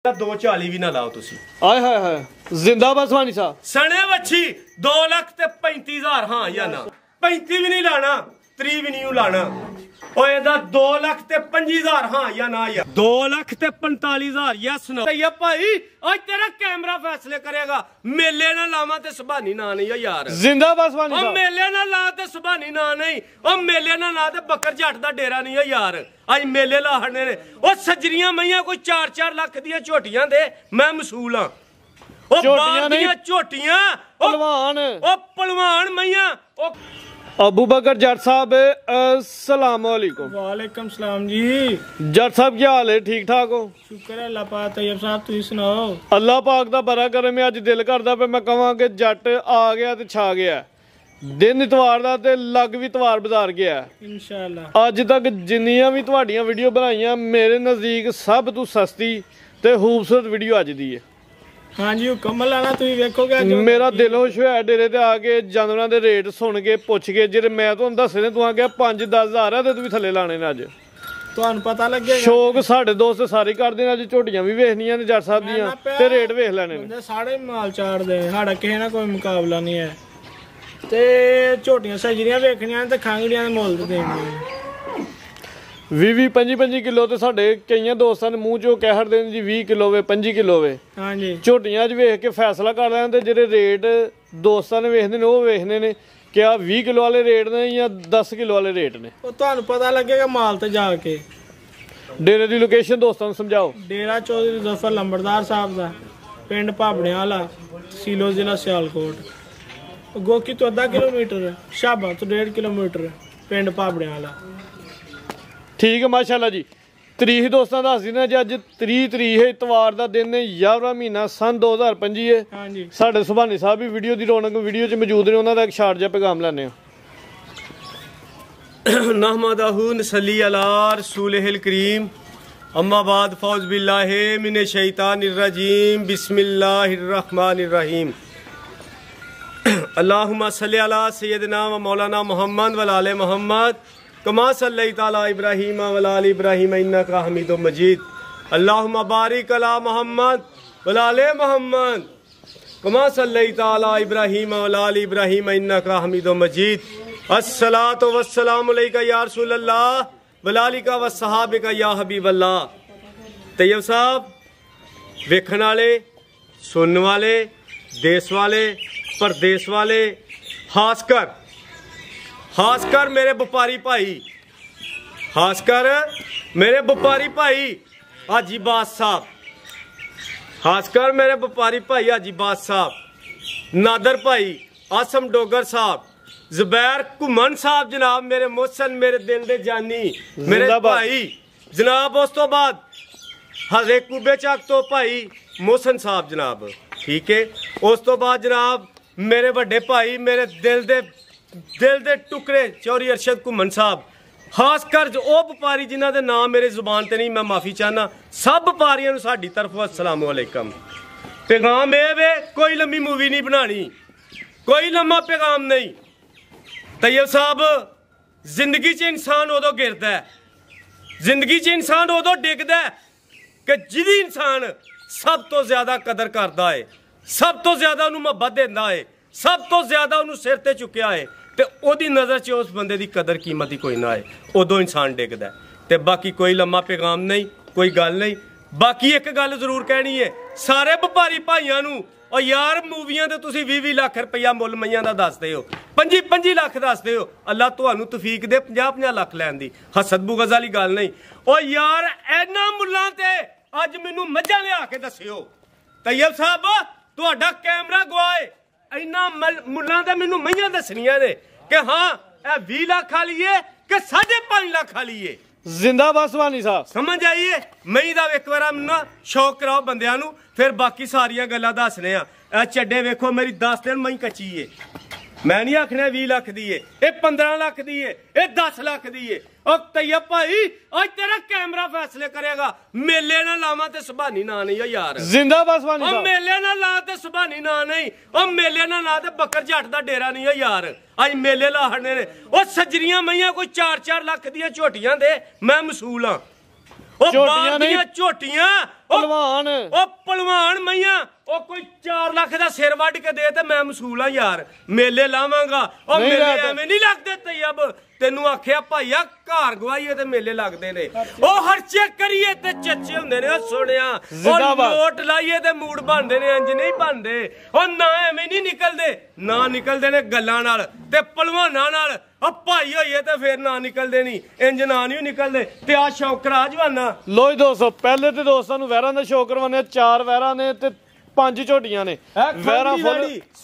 240 भी ना लाओ तुसी। आए हाय हाय जिंदाबाद सुभानी साहब। सने बच्ची 2,35,000 हाँ या ना 35 भी नहीं लाना 30 भी नहीं लाना। ओ एदा 2,25,000 हाँ या ना या 2,45,000 यस नो। या भाई आज तेरा कैमरा फैसले करेगा। मेले ना लावा ते सुभानी ना नहीं यार। जिंदाबाद सुभानी साहब। मेले ना ला ते सुभानी ना नहीं। ओ मेले ना ला ते बकर जट दा डेरा नहीं है यार। आज मेले लाहने ने ओ सजरियां मैया कोई 4-4 लाख दियां झोटियां दे मैं मसूल हां। ओ बाहर दियां झोटियां पहलवान ओ पहलवान मैया ओ अबू बकर जट साहब अस्सलाम वालेकुम। वालेकुम सलाम जी। जट साहब क्या हाल है? ठीक ठाक हो? शुक्र है अल्लाह पाक। तैयब साहब तुम सुनाओ। अल्लाह पाक दा बड़ा करम है। अज दिल करदा पे मैं कहां कि जट आ गया ते छा गया। दिन इतवार दा ते लग भी इतवार बाजार गया इंशाअल्लाह। अज तक जिन्नियां भी तुहाडियां वीडियो बनाईयां मेरे नजदीक सब तो सस्ती ते खूबसूरत वीडियो अज दी है। हाँ जी हुक्म लाना तुम वेखोगे। मेरा दिल खुश होया डेरे ते आके जानवरां दे रेट सुन के पुछ के जेह्ड़े मैं तुहानूं दस्से ने तू आखेआ 5-10 हज़ार है ते तू भी थल्ले लाने ने। अज तुहानूं पता लगे शौक साढ़े दोस्त सारे करदे ने। अज झोटियां भी वेखनियां ने जट साहब दियां ते रेट वेख लैने ने। साढ़े माल चाड़ दे साढ़ा किसे ना कोई मुकाबला नहीं है ते झोटियां सजरियां वेखनियां ते खांगड़ियां दे मुੱਲ ते देने 20-25 किलो तो साढ़े कई दोस्तों ने मूँह चो कह हटते हैं जी 20 किलो वे 25 किलो वे। हाँ जी झोटियां वेख के फैसला कर लें जेह्ड़े रेट दोस्तों ने वेखने ने वो वेखने ने क्या 20 किलो वाले रेट ने या 10 किलो वाले रेट ने। तुहानूं पता लगेगा माल ते जाके। डेरे की लोकेशन दोस्तों को समझाओ। डेरा चौधरी जफर लंबरदार साहब का पिंड भाबड़ियां वाला तहसीलो जिला सियालकोट। गोकी तो 1/2 किलोमीटर शाबा तो 1.5 किलोमीटर पिंड भाबड़ियां वाला। ठीक है माशाल्लाह जी। तरीक दोस्तों दस देना जी। अज 30 तरीक है इतवार का दिन है 11वां महीना सन 2025 है। हाँ जी साढ़े सुभानी साहब भी वीडियो की रौनक वीडियो च मौजूद ने। उन्होंने एक शार्ट जा पैगाम लैने नहमदहू नसल्ली अला रसूलिहिल करीम अम्मा बाद फौज बिल्लाहि मिनश शैतानिर रजीम बिस्मिल्लाहिर रहमानिर रहीम। अल्लाहुम्मा सल्लि अला सय्यदिना व मौलाना मुहम्मद व आले मुहम्मद कमा सल्लैता अला इब्राहीम व आले इब्राहीम इन्नका हमीदुम मजीद। अल्लाहुम्मा बारिक अला मुहम्मद व आले मुहम्मद कमा सल्लैता अला इब्राहीम व आले इब्राहीम इन्नका हमीदुम मजीद। अस्सलातु वस्सलामु अलैका या रसूलल्लाह व आलिका व सहाबिका या हबीबल्लाह। तैयब साहब वेखण वाले सुनने वाले देश वाले परदेश वाले खासकर मेरे व्यापारी भाई खासकर मेरे व्यापारी भाई हाजी बास साहब खासकर मेरे व्यापारी भाई हाजी बास साहब नादर भाई आसम डोगर साहब जुबैर घुमन साहब जनाब मेरे मोहसन मेरे दिल दे जानी मेरे भाई जनाब। उस तो बाद हरे कुबे चक तो भाई मोहसन साहब जनाब ठीक है। उस तो बाद जनाब मेरे बड़े भाई मेरे दिल दे टुकड़े चौधरी अरशद घुमन साहब खासकर जो वो व्यापारी जिन्हों के नाम मेरे जुबान ते नहीं मैं माफ़ी चाहना। सब व्यापारियों साडी तरफ अस्सलाम वालेकुम। पैगाम ये वे कोई लंबी मूवी नहीं बनानी कोई लम्मा पैगाम नहीं। तैयब साहब जिंदगी च इंसान उदों गिरदा है जिंदगी च इंसान उदों डिगदा है कि जिहदी इंसान सब तो ज्यादा कदर करता है सब तो ज्यादा उन्होंने मुहब्बत देता है सब तो ज्यादा उन्होंने सिर ते चुक्या है तो ओदी नज़र च उस बंदे की कदर कीमत ही कोई ना है उदों इंसान डिगदा है। तो बाकी कोई लम्मा पैगाम नहीं कोई गल नहीं। बाकी एक गल जरूर कहनी है सारे व्यापारी भाइयों नूं और यार मूवियां ते तुसीं 20-20 लाख रुपया मुल मईयां दा दसदे हो 25-25 लाख दसदे हो। अल्लाह तुहानूं तौफीक दे 50-50 लाख लैण दी हसद बुगज़ वाली गल नहीं। और यार इन्हां मुल्लां ते अज मैनूं मझां लिया के दस्सिओ। तैयब साहब तुहाडा कैमरा गवाए इन्हां मुल्लां ते मैनूं मईयां दस्सणियां ने कि हाँ ए 20 लाख वाली है कि 5.5 लाख वाली है। जिंदाबाद सुभानी साहब। समझ आइए मई का एक बार ना शौक कराओ बंदियां नूं फिर बाकी सारिया गल्लां दसने आ। चड्डे वेखो मेरी 10 दिन मई कच्ची है मैं नहीं आखना 20 लाख दी है ये 15 लाख दी है ये 10 लाख दी है। और तैयब भाई आज तेरा कैमरा फैसले करेगा। मेले ना लावा ते सुभानी ना नहीं हो यार। जिंदाबाद सुभानी साहब। मेले ना ला ते सुभानी ना नहीं और मेले ना ला ते बकर जट दा डेरा नहीं हो यार। आज मेले लाहने ने ओ सजरियां मईयां कोई 4-4 लाख दियां झोटियां दे मैं मसूल हाँ। ਉਹ ਝੋਟੀਆਂ ਬਾਹਰ ਨਹੀਂ, ਦੀਆਂ ਝੋਟੀਆਂ, ਭਲਵਾਨ ਉਹ ਭਲਵਾਨ ਮਈਆਂ, ਉਹ ਕੋਈ 4 ਲੱਖ ਦਾ ਸਿਰ ਵੱਢ ਕੇ ਦੇ ਤੇ ਮੈਂ ਮਸੂਲ ਆ ਯਾਰ, ਮੇਲੇ ਲਾਵਾਂਗਾ। ਉਹ ਨਹੀਂ ਮੇਲੇ ਲੱਗਦੇ। ਐਵੇਂ ਨਹੀਂ ਲੱਗਦੇ ਤੈਯਬ, ਤੈਨੂੰ ਆਖਿਆ ਭਾਈਆ ਘਰ ਗਵਾਈਏ ਤੇ ਮੇਲੇ ਲੱਗਦੇ ਨੇ। ਉਹ ਹਰਚੇ ਕਰੀਏ ਤੇ ਚੱਚੇ ਹੁੰਦੇ ਨੇ। ਉਹ ਸੁਣਿਆ, ਉਹ ਜ਼ਿੰਦਾਬਾਦ। ਲੋਟ ਲਾਈਏ ਤੇ ਮੂਡ ਬਣਦੇ ਨੇ, ਇੰਜ ਨਹੀਂ ਬਣਦੇ। ਉਹ ਨਾ ਐਵੇਂ ਨਹੀਂ ਨਿਕਲਦੇ, ਨਾ ਨਿਕਲਦੇ ਨੇ ਗੱਲਾਂ ਨਾਲ ਤੇ ਭਲਵਾਨਾਂ ਨਾਲ। ਉਹ ਭਾਈ ਹੋਈਏ ਤੇ ਫੇਰ ਨਾ ਨਿਕਲਦੇ ਨਹੀਂ, ਇੰਜ ਨਾ ਨਹੀਂ ਨਿਕਲਦੇ। ਤੇ ਆ ਸ਼ੌਕਰਾ ਜਵਾਨਾ ਲੋ ਜੀ ਦੋਸਤੋ, ਪਹਿਲੇ ਤੇ ਦੋਸਤਾਂ ਨੂੰ ਵਹਿਰਾਂ ਦਾ ਸ਼ੌਕ ਕਰਵਾਉਂਦੇ ਆ। 4 ਵਹਿਰਾਂ ਨੇ ਤੇ 5 ਝੋਟੀਆਂ ਨੇ। ਵਹਿਰਾਂ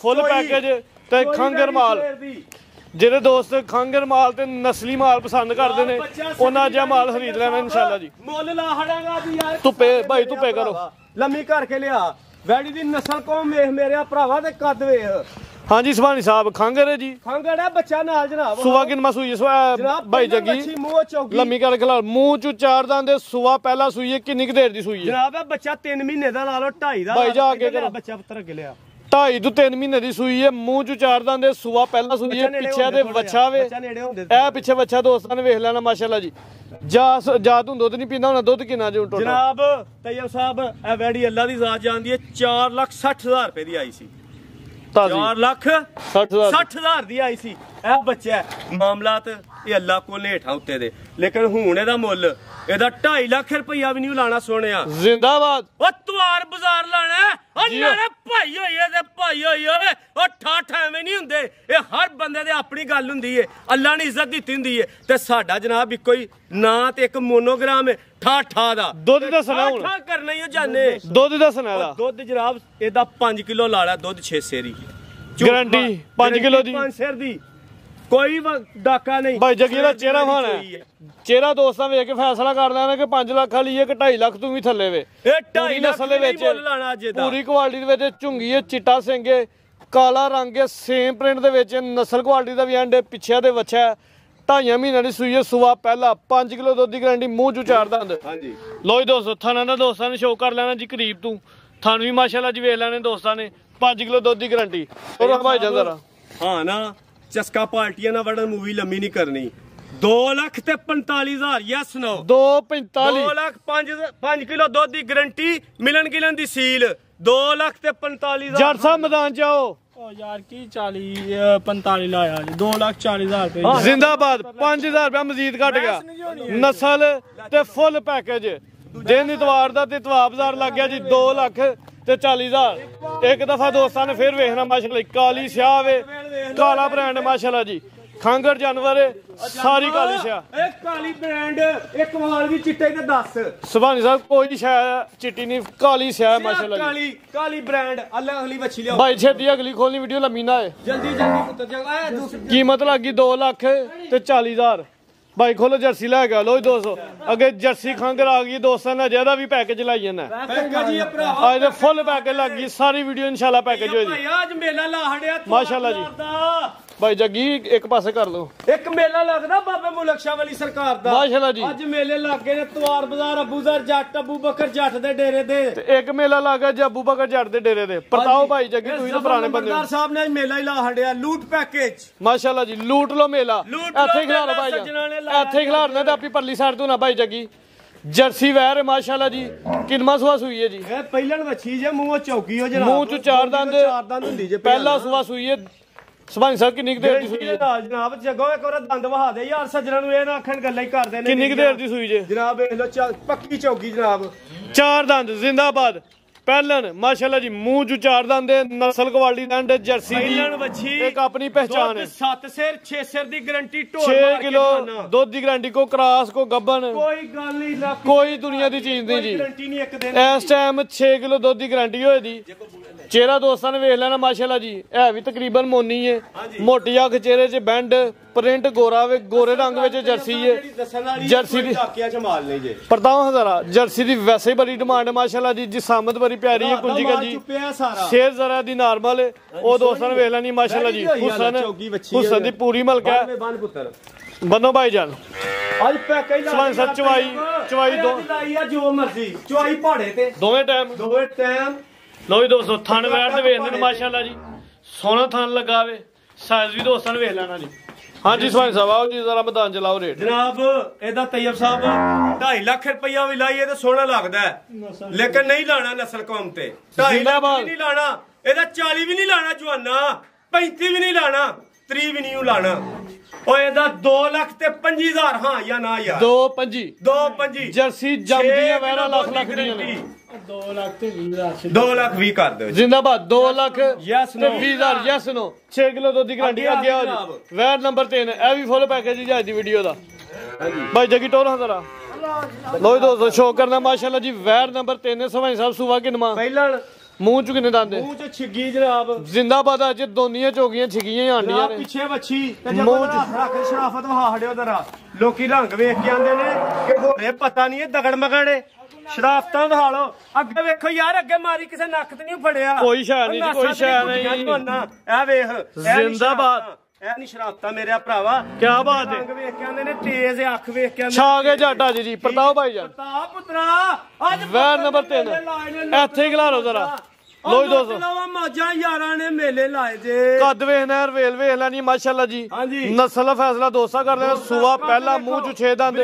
ਫੁੱਲ ਪੈਕੇਜ ਤੇ ਖੰਗਰ ਮਾਲ। ਜਿਹੜੇ ਦੋਸਤ ਖੰਗਰ ਮਾਲ ਤੇ ਨਸਲੀ ਮਾਲ ਪਸੰਦ ਕਰਦੇ ਨੇ ਉਹਨਾਂ ਜਿਹਾ ਮਾਲ ਖਰੀਦ ਲੈਣਾ ਇਨਸ਼ਾਅੱਲਾ ਜੀ। ਮੁੱਲ ਲਾ ਹੜਾਂਗਾ ਜੀ ਯਾਰ। ਧੁੱਪੇ ਭਾਈ, ਧੁੱਪੇ ਕਰੋ। ਲੰਮੀ ਕਰਕੇ ਲਿਆ ਵੈੜੀ ਦੀ ਨਸਲ ਕੌਮ ਵੇਖ ਮੇਰਿਆ ਭਰਾਵਾ ਤੇ ਕੱਦ ਵੇਖ। ਹਾਂਜੀ ਸੁਭਾਨੀ ਸਾਹਿਬ, ਖੰਗਰ ਹੈ ਜੀ। ਖੰਗੜ ਹੈ ਬੱਚਾ ਨਾਲ ਜਨਾਬ। ਸੁਆ ਕਿੰਨਾ ਸੂਈ ਭਾਈ ਜੱਗੀ? ਲੰਮੀ ਕਰ ਖਿਲਾ ਮੂੰਹ ਚ 4 ਦੰਦ। ਸੁਆ ਪਹਿਲਾ ਸੂਈ ਹੈ, ਕਿੰਨੀ ਕੁ ਦੇਰ ਦੀ ਸੂਈ ਹੈ ਜਨਾਬ? ਇਹ ਬੱਚਾ 3 ਮਹੀਨੇ ਦਾ ਲਾ ਲਓ, 2.5 ਦਾ ਭਾਈ ਜਾ ਕੇ ਕਰੋ। ਬੱਚਾ ਪੁੱਤਰ ਅੱਗੇ ਲਿਆ। 2.5 ਤੋਂ 3 ਮਹੀਨੇ ਦੀ ਸੂਈ ਹੈ, ਮੂੰਹ ਚ 4 ਦੰਦ। ਸੁਆ ਪਹਿਲਾ ਸੂਈ ਹੈ, ਪਿੱਛੇ ਤੇ ਵੱਛਾ ਵੇ। ਇਹ ਪਿੱਛੇ ਵੱਛਾ ਦੋਸਤਾਂ ਨੇ ਵੇਖ ਲੈਣਾ ਮਾਸ਼ਾਅੱਲਾ ਜੀ। ਜਾ ਤੂੰ ਦੁੱਧ ਨਹੀਂ ਪੀਂਦਾ ਹੁਣ, ਦੁੱਧ ਕਿੰਨਾ ਜੋ ਟੋਟਲ? ਜਨਾਬ ਤੈਯਬ ਸਾਹਿਬ, ਇਹ ਵੈੜੀ ਅੱਲਾ ਦੀ ਜ਼ਾਤ ਜਾਣਦੀ ਹੈ। 4,60,000 ਰੁਪਏ ਦੀ ਆਈ ਸੀ। 4,60,000 ਦੀ ਆਈ ਸੀ। ਇਹ ਬੱਚਾ ਮਾਮਲਾਤ ਇਹ ਅੱਲਾ ਕੋਲ ਨੇ ਹੇਠਾਂ ਉੱਤੇ ਦੇ, ਲੇਕਿਨ ਹੁਣ ਇਹਦਾ ਮੁੱਲ ਇਹਦਾ 2.5 ਲੱਖ ਰੁਪਈਆ ਵੀ ਨਹੀਂ ਲਾਣਾ ਸੋਹਣਿਆ। ਜ਼ਿੰਦਾਬਾਦ। ਉਹ ਤਵਾਰ ਬਾਜ਼ਾਰ ਲਾਣਾ। ਉਹ ਨਾਲੇ ਭਾਈ ਹੋਈਏ ਤੇ ਭਾਈ ਹੋਈਏ। ਉਹ ਠਾਠ ਐਵੇਂ ਨਹੀਂ ਹੁੰਦੇ। ਇਹ ਹਰ ਬੰਦੇ ਦੇ ਆਪਣੀ ਗੱਲ ਹੁੰਦੀ ਏ, ਅੱਲਾ ਨੇ ਇੱਜ਼ਤ ਦਿੱਤੀ ਹੁੰਦੀ ਏ। ਤੇ ਸਾਡਾ ਜਨਾਬ ਇੱਕੋ ਹੀ ਨਾਂ ਤੇ ਇੱਕ ਮੋਨੋਗ੍ਰਾਮ ਹੈ ਠਾਠਾ ਦਾ। ਦੁੱਧ ਦੱਸਣਾ ਹੁਣ, ਠਾਠਾ ਕਰਨਾ ਹੀ ਜਾਣੇ। ਦੁੱਧ ਦੱਸਣਾ ਇਹਦਾ। ਦੁੱਧ ਜਨਾਬ ਇਹਦਾ 5 ਕਿਲੋ ਲਾਲਾ ਦੁੱਧ 6 ਸੇਰੀ ਗਾਰੰਟੀ 5 ਕਿਲੋ ਦੀ, 5 ਸਿਰ ਦੀ, ਕੋਈ ਡਾਕਾ ਨਹੀਂ। ਭਾਈ ਜੱਗੀ ਦਾ ਚਿਹਰਾ ਖਾਣਾ ਹੈ। ਚਿਹਰਾ ਦੋਸਤਾਂ ਵੇਖ ਕੇ ਫੈਸਲਾ ਕਰ ਲੈਣਾ ਕਿ 5 ਲੱਖ ਵਾਲੀ ਹੈ ਕਿ 2.5 ਲੱਖ ਤੂੰ ਵੀ ਥੱਲੇ ਵੇ। ਇਹ 2.5 ਲੱਖ ਦੇ ਵਿੱਚ ਲਾਣਾ ਅੱਜ ਦਾ। ਪੂਰੀ ਕੁਆਲਿਟੀ ਦੇ ਵਿੱਚ ਝੁੰਗੀ ਹੈ, ਚਿੱਟਾ ਸਿੰਘ ਹੈ, ਕਾਲਾ ਰੰਗ ਹੈ, ਸੇਮ ਪ੍ਰਿੰਟ ਦੇ ਵਿੱਚ ਨਸਲ ਕੁਆਲਿਟੀ ਦਾ ਵੀ ਐਂਡ ਹੈ। ਪਿੱਛੇ ਦੇ ਵੱਛਾ 2.5 ਮਹੀਨਿਆਂ ਦੀ ਸੂਈ ਹੈ। ਸੁਆ ਪਹਿਲਾ 5 ਕਿਲੋ ਦੁੱਧ ਦੀ ਗਾਰੰਟੀ, ਮੂੰਹ ਚੋਂ 4 ਦੰਦ। ਹਾਂਜੀ ਲੋ ਜੀ ਦੋਸਤੋ, ਥਾਣਾ ਦਾ ਦੋਸਤਾਂ ਨੇ ਸ਼ੋਅ ਕਰ ਲੈਣਾ ਜੀ ਕਰੀਬ ਤੂੰ। ਥਾਣ ਵੀ ਮਾਸ਼ਾਅੱਲਾ ਜੀ ਵੇਖ ਲੈਣੇ ਦੋਸਤਾਂ ਨੇ। 5 ਕਿਲੋ ਦੁੱਧ ਦੀ ਗਾਰੰਟੀ। ਹੋਰ ਭਾਈ ਜਰਾ ਹਾਂ ਨਾ ਚਸਕਾ ਪਾਰਟੀਆਂ ਨਾਲ ਵੜਨ ਮੂਵੀ ਲੰਮੀ ਨਹੀਂ ਕਰਨੀ। 2,45,000 ਯਸ ਨੋ 2.45 2 ਲੱਖ 5 ਕਿਲੋ ਦੁੱਧ ਦੀ ਗਾਰੰਟੀ, ਮਿਲਣ ਗਿਲਣ ਦੀ ਸੀਲ। 2,45,000। ਜੱਟ ਸਾਹਿਬ ਮੈਦਾਨ ਚ ਆਓ। ਉਹ ਯਾਰ ਕੀ 45 ਲਾਇਆ ਜੀ। 2,40,000 ਰੁਪਏ ਜ਼ਿੰਦਾਬਾਦ। 5,000 ਰੁਪਏ ਮਜ਼ੀਦ ਘਟ ਗਿਆ। ਨਸਲ ਤੇ ਫੁੱਲ ਪੈਕੇਜ। ਦਿਨ ਇਤਵਾਰ ਦਾ ਤੇ ਇਤਵਾਰ ਬਾਜ਼ਾਰ ਲੱਗ ਗਿਆ ਜੀ। 2,40,000। ਇੱਕ ਦਫਾ ਦੋਸਤਾਂ ਨੇ ਫਿਰ ਵੇਖਣਾ ਮਾਸ਼ਾਅੱਲਾ। ਕਾਲੀ ਸਿਆਹ ਵੇ, ਕਾਲਾ ਬ੍ਰਾਂਡ ਮਾਸ਼ਾਅੱਲਾ ਜੀ। ਖੰਗਰ ਜਾਨਵਰ ਸਾਰੀ ਕਾਲੀ ਸਿਆਹ। ਇਹ ਕਾਲੀ ਬ੍ਰਾਂਡ ਇੱਕ ਵਾਲ ਵੀ ਚਿੱਟੇ ਤੇ ਦੱਸ। ਸੁਭਾਨੀ ਸਾਹਿਬ ਕੋਈ ਸ਼ਾਇਦ ਚਿੱਟੀ ਨਹੀਂ, ਕਾਲੀ ਸਿਆਹ ਮਾਸ਼ਾਅੱਲਾ ਜੀ। ਕਾਲੀ ਬ੍ਰਾਂਡ। ਅੱਲਾ ਅਗਲੀ ਵੱਛੀ ਲਿਆਓ ਭਾਈ ਛੇਤੀ ਅਗਲੀ ਖੋਲਣੀ ਵੀਡੀਓ ਲੰਮੀ ਨਾ ਹੈ। ਜਲਦੀ ਪੁੱਤਰ ਜਾ। ਕੀਮਤ ਲੱਗੀ 2 ਲੱਖ ਤੇ 40,000। ਭਾਈ ਖੋਲੋ ਜਰਸੀ ਲੈ ਗਿਆ। ਲੋ ਜੀ ਦੋਸਤੋ, ਅੱਗੇ ਜਰਸੀ ਖੰਗਰ ਆ ਗਈ ਦੋਸਤਾਂ ਨੇ। ਜਿਹਦਾ ਵੀ ਪੈਕੇਜ ਲਾਈ ਜਾਂਦਾ ਅੱਜ ਦੇ ਫੁੱਲ ਪੈਕੇਜ ਲੱਗ ਗਈ। ਸਾਰੀ ਵੀਡੀਓ ਇਨਸ਼ਾਅੱਲਾ ਪੈਕੇਜ ਹੋਏਗੀ। ਅੱਜ ਮੇਲਾ ਲਾ ਹੜਿਆ ਮਾਸ਼ਾਅੱਲਾ ਜੀ। ਭਾਈ ਜੱਗੀ ਇੱਕ ਪਾਸੇ ਕਰ ਲਓ। ਇੱਕ ਮੇਲਾ ਲੱਗਦਾ ਬਾਬੇ ਮੁਲਕ ਸ਼ਾਹ ਵਾਲੀ ਸਰਕਾਰ ਦਾ ਮਾਸ਼ਾਅੱਲਾ ਜੀ। ਅੱਜ ਮੇਲੇ ਲੱਗੇ ਨੇ ਤਵਾਰ ਬਾਜ਼ਾਰ, ਅਬੂਜ਼ਰ ਜੱਟ, ਅਬੂ ਬਕਰ ਜੱਟ ਦੇ ਡੇਰੇ ਦੇ। ਤੇ ਇੱਕ ਮੇਲਾ ਲੱਗਾ ਜੀ ਅਬੂ ਬਕਰ ਜੱਟ ਦੇ ਡੇਰੇ ਦੇ। ਪ੍ਰਤਾਪ ਭਾਈ ਜੱਗੀ ਤੁਸੀਂ ਤਾਂ ਪੁਰਾਣੇ ਬੰਦੇ ਹੋ। ਸਾਹਿਬ ਨੇ ਮੇਲਾ ਹੀ ਲਾ ਹੜਿਆ। ਲੂਟ ਪੈਕੇਜ ਮਾਸ਼ਾਅੱਲਾ ਜੀ। ਲੂਟ ਲੋ ਮੇਲਾ। ਇੱਥੇ ਖਿਲਾਰੋ ਭਾਈ, ਇੱਥੇ ਖਿਲਾਰਨਾ ਤੇ ਆਪੀ ਪਰਲੀ ਸਾਈਡ ਤੋਂ ਨਾ ਭਾਈ ਜੱਗੀ। ਜਰਸੀ ਵੈਰ ਮਾਸ਼ਾਅੱਲਾ ਜੀ। ਕਿੰਨਾ ਸੁਆ ਸੂਈ ਹੈ ਜੀ? ਇਹ ਪਹਿਲਣ ਵੱਛੀ ਜੇ ਮੂੰਹੋਂ ਚੌਕੀ ਹੋ ਜਨਾਬ। ਮੂੰਹ ਚ 4 ਦੰਦ ਹੁੰਦੀ ਜੇ। ਪਹਿਲਾ ਸੁਆ ਸੂਈ ਹੈ। ਸੁਭਾਨੀ ਸਾਹਿਬ ਕਿੰਨੀ ਕੁ ਦੇਰ ਦੀ ਸੂਈ ਹੈ ਜਨਾਬ? ਜੱਗੋ ਇੱਕ ਵਾਰ ਦੰਦ ਵਹਾ ਦੇ ਯਾਰ, ਸੱਜਣਾ ਨੂੰ ਇਹ ਨਾ ਆਖਣ ਗੱਲਾਂ ਹੀ ਕਰਦੇ ਨੇ। ਕਿੰਨੀ ਕੁ ਦੇਰ ਦੀ ਸੂਈ ਜੇ ਜਨਾਬ? ਵੇਖ ਲਓ ਪੱਕੀ ਚੌਕੀ ਜਨਾਬ। 4 ਦੰਦ ਜ਼ਿੰਦਾਬਾਦ। ਪਹਿਲਣ ਮਾਸ਼ਾਅੱਲਾ ਜੀ। ਮੂੰਹ ਚ 4 ਦੰਦ ਦੇ ਨਸਲ ਕੁਆਲਿਟੀ ਦਾ ਜਰਸੀ ਦੀ ਪਹਿਲਣ ਵੱਛੀ ਇੱਕ ਆਪਣੀ ਪਹਿਚਾਨ ਹੈ। 7 ਸਿਰ 6 ਸਿਰ ਦੀ ਗਾਰੰਟੀ। 6 ਕਿਲੋ ਦੁੱਧ ਦੀ ਗਾਰੰਟੀ। ਕੋ ਕਰਾਸ ਕੋ ਗੱਬਨ ਕੋਈ ਗੱਲ ਨਹੀਂ, ਕੋਈ ਦੁਨੀਆ ਦੀ ਚੀਜ਼ ਨਹੀਂ ਜੀ। ਗਾਰੰਟੀ ਨਹੀਂ ਇੱਕ ਦਿਨ। ਇਸ ਟਾਈਮ 6 ਕਿਲੋ ਦੁੱਧ ਦੀ ਗਾਰੰਟੀ ਹੋਏ ਦੀ। ਚਿਹਰਾ ਦੋਸਤਾਂ ਨੇ ਵੇਖ ਲੈਣਾ ਮਾਸ਼ਾਅੱਲਾ ਜੀ। ਇਹ ਵੀ ਤਕਰੀਬਨ ਮੋਨੀ ਹੈ। ਮੋਟੀ ਅੱਖ, ਚਿਹਰੇ 'ਚ ਬੈਂਡ, ਪ੍ਰਿੰਟ ਗੋਰਾ ਵੇ, ਗੋਰੇ ਰੰਗ ਵਿੱਚ ਜਰਸੀ ਹੈ। ਜਰਸੀ ਦੀ ਮਾਲ ਨਹੀਂ ਜੇ ਪਰਤਾਂ ਹਜ਼ਾਰਾ। ਜਰਸੀ ਦੀ ਵੈਸੇ ਬੜੀ ਡਿਮਾਂਡ ਮਾਸ਼ਾਅੱਲਾ ਜੀ। ਜਿਸਾਮਤ ਬੜੀ ਪਿਆਰੀ ਹੈ, ਕੁੰਜੀ ਕੰਜੀ। ਸ਼ੇਰ ਜ਼ਰਾ ਦੀ ਨਾਰਮਲ ਹੈ। ਉਹ ਦੋਸਤਾਂ ਨੇ ਵੇਖ ਲੈਣੀ ਮਾਸ਼ਾਅੱਲਾ ਜੀ। ਹੁਸਨ ਦੀ ਪੂਰੀ ਮਲਕ ਹੈ। ਬੰਨੋ ਭਾਈ ਜਾਨ ਅੱਜ ਪੈਕੇਜ ਸਵਾਨ ਸੱਚ ਚਵਾਈ ਦੋ ਲਾਈ ਆ ਜੋ ਮਰਜ਼ੀ ਚਵਾਈ ਪਹਾੜੇ ਤੇ ਦੋਵੇਂ ਟਾਈਮ। ਲੋ ਜੀ ਦੋਸਤੋ, ਥਣ ਵੈਰ ਤੇ ਵੇਖਦੇ ਨੇ ਮਾਸ਼ਾਅੱਲਾ ਜੀ। ਸੋਹਣਾ ਥਣ ਲਗਾਵੇ। ਸਾਈਜ਼ ਵੀ ਦੋਸਤਾਂ ਨੇ ਵੇਖ ਲੈਣਾ ਜੀ। हाँ जी सवाई साहब आओ जी जरा मैदान चलाओ रेट जनाब ਇਹਦਾ तैयब साहब 2.5 लाख रुपया भी लाइए तो सोना लगता है लेकिन नहीं लाना नस्ल कौम ते 2.5 लाख भी नहीं लाना ਇਹਦਾ 40 भी नहीं लाना जवाना 35 भी नहीं लाना 30 भी नहीं लाना और ਇਹਦਾ 2 लाख ते 25,000 हाँ या ना यार 2.25 जर्सी जमदी है वैरा लाख लाख दी ने 2 लाख ਤੇ 20,000 2 लाख 20 कर दो जिंदाबाद 2 lakh Yes, no. 20,000 yes no 6 kilo दूध की गारंटी ਅੱਗੇ आगे आओ जी वैर नंबर 3 ਇਹ ਵੀ ਫੁੱਲ ਪੈਕੇਜ ਹੀ ਅੱਜ ਦੀ ਵੀਡੀਓ ਦਾ ਭਾਈ ਜਗੀ ਟੋਰ ਹਜ਼ਾਰਾ ਲੋ ਦੋਸਤੋ ਸ਼ੋ ਕਰਨਾ ਮਾਸ਼ਾਅੱਲਾ ਜੀ ਵੈਰ ਨੰਬਰ 3 ਸਵਾਈ ਸਾਹਿਬ ਸੁਵਾ ਕਿਨਮਾ ਪਹਿਲਾਂ ਮੂੰਹ ਚ ਕਿੰਨੇ ਦੰਦ ਮੂੰਹ ਚ ਛਿੱਗੀ ਜਨਾਬ ਜ਼ਿੰਦਾਬਾਦ ਅੱਜ ਦੋਨੀਆਂ ਚੋਗੀਆਂ ਛਿਗੀਆਂ ਹੀ ਆਂਡੀਆਂ ਨੇ ਪਿੱਛੇ ਵੱਛੀ ਤੇ ਜਦੋਂ ਰੱਖ ਸ਼ਰਾਫਤ ਵਹਾ ਹੜਿਓ ਜ਼ਰਾ ਲੋਕੀ ਰੰਗ ਵੇਖ ਕੇ ਆਂਦੇ ਨੇ ਕਿ ਹੋਰੇ ਪਤਾ ਨਹੀਂ ਇਹ ਦਗੜ ਮਗੜੇ ਸ਼ਰਾਫਤਾਂ ਵਹਾ ਲੋ ਅੱਗੇ ਵੇਖੋ ਯਾਰ ਅੱਗੇ ਮਾਰੀ ਕਿਸੇ ਨੱਕ ਤੇ ਨਹੀਂ ਫੜਿਆ ਕੋਈ ਸ਼ੈ ਨਹੀਂ ਜੀ, ਕੋਈ ਸ਼ੈ ਨਹੀਂ ਇਹ ਵੇਖ ਜ਼ਿੰਦਾਬਾਦ ਇਹ ਨਹੀਂ ਸ਼ਰਾਫਤਾਂ ਮੇਰੇ ਭਰਾਵਾ ਕੀ ਬਾਤ ਹੈ ਰੰਗ ਵੇਖ ਕੇ ਆਂਦੇ ਨੇ ਤੇਜ਼ ਅੱਖ ਵੇਖ ਕੇ ਆਂਦੇ ਛਾ ਕੇ ਜੱਟਾ ਜੀ ਪ੍ਰਤਾਪ ਭਾਈ ਜਾਨ ਤਾ ਪੁੱਤਰਾ ਅੱਜ ਵੈਰ ਨੰਬਰ 3 ਇੱਥੇ ਹੀ ਖਿਲਾ ਲਓ ਜ਼ਰਾ ਲੋ ਦੋਸਤੋ ਮੌਜਾਂ ਯਾਰਾਂ ਨੇ ਮੇਲੇ ਲਾਏ ਜੇ ਕੱਦ ਵੇਖਣਾ ਰਵੇਲ ਵੇਖ ਲੈਣੀ ਮਾਸ਼ਾਅੱਲਾ ਜੀ ਹਾਂਜੀ ਨਸਲ ਦਾ ਫੈਸਲਾ ਦੋਸਤਾ ਕਰ ਲੈਣਾ ਸੂਆ ਪਹਿਲਾ ਮੂੰਹ ਚ 6 ਦੰਦ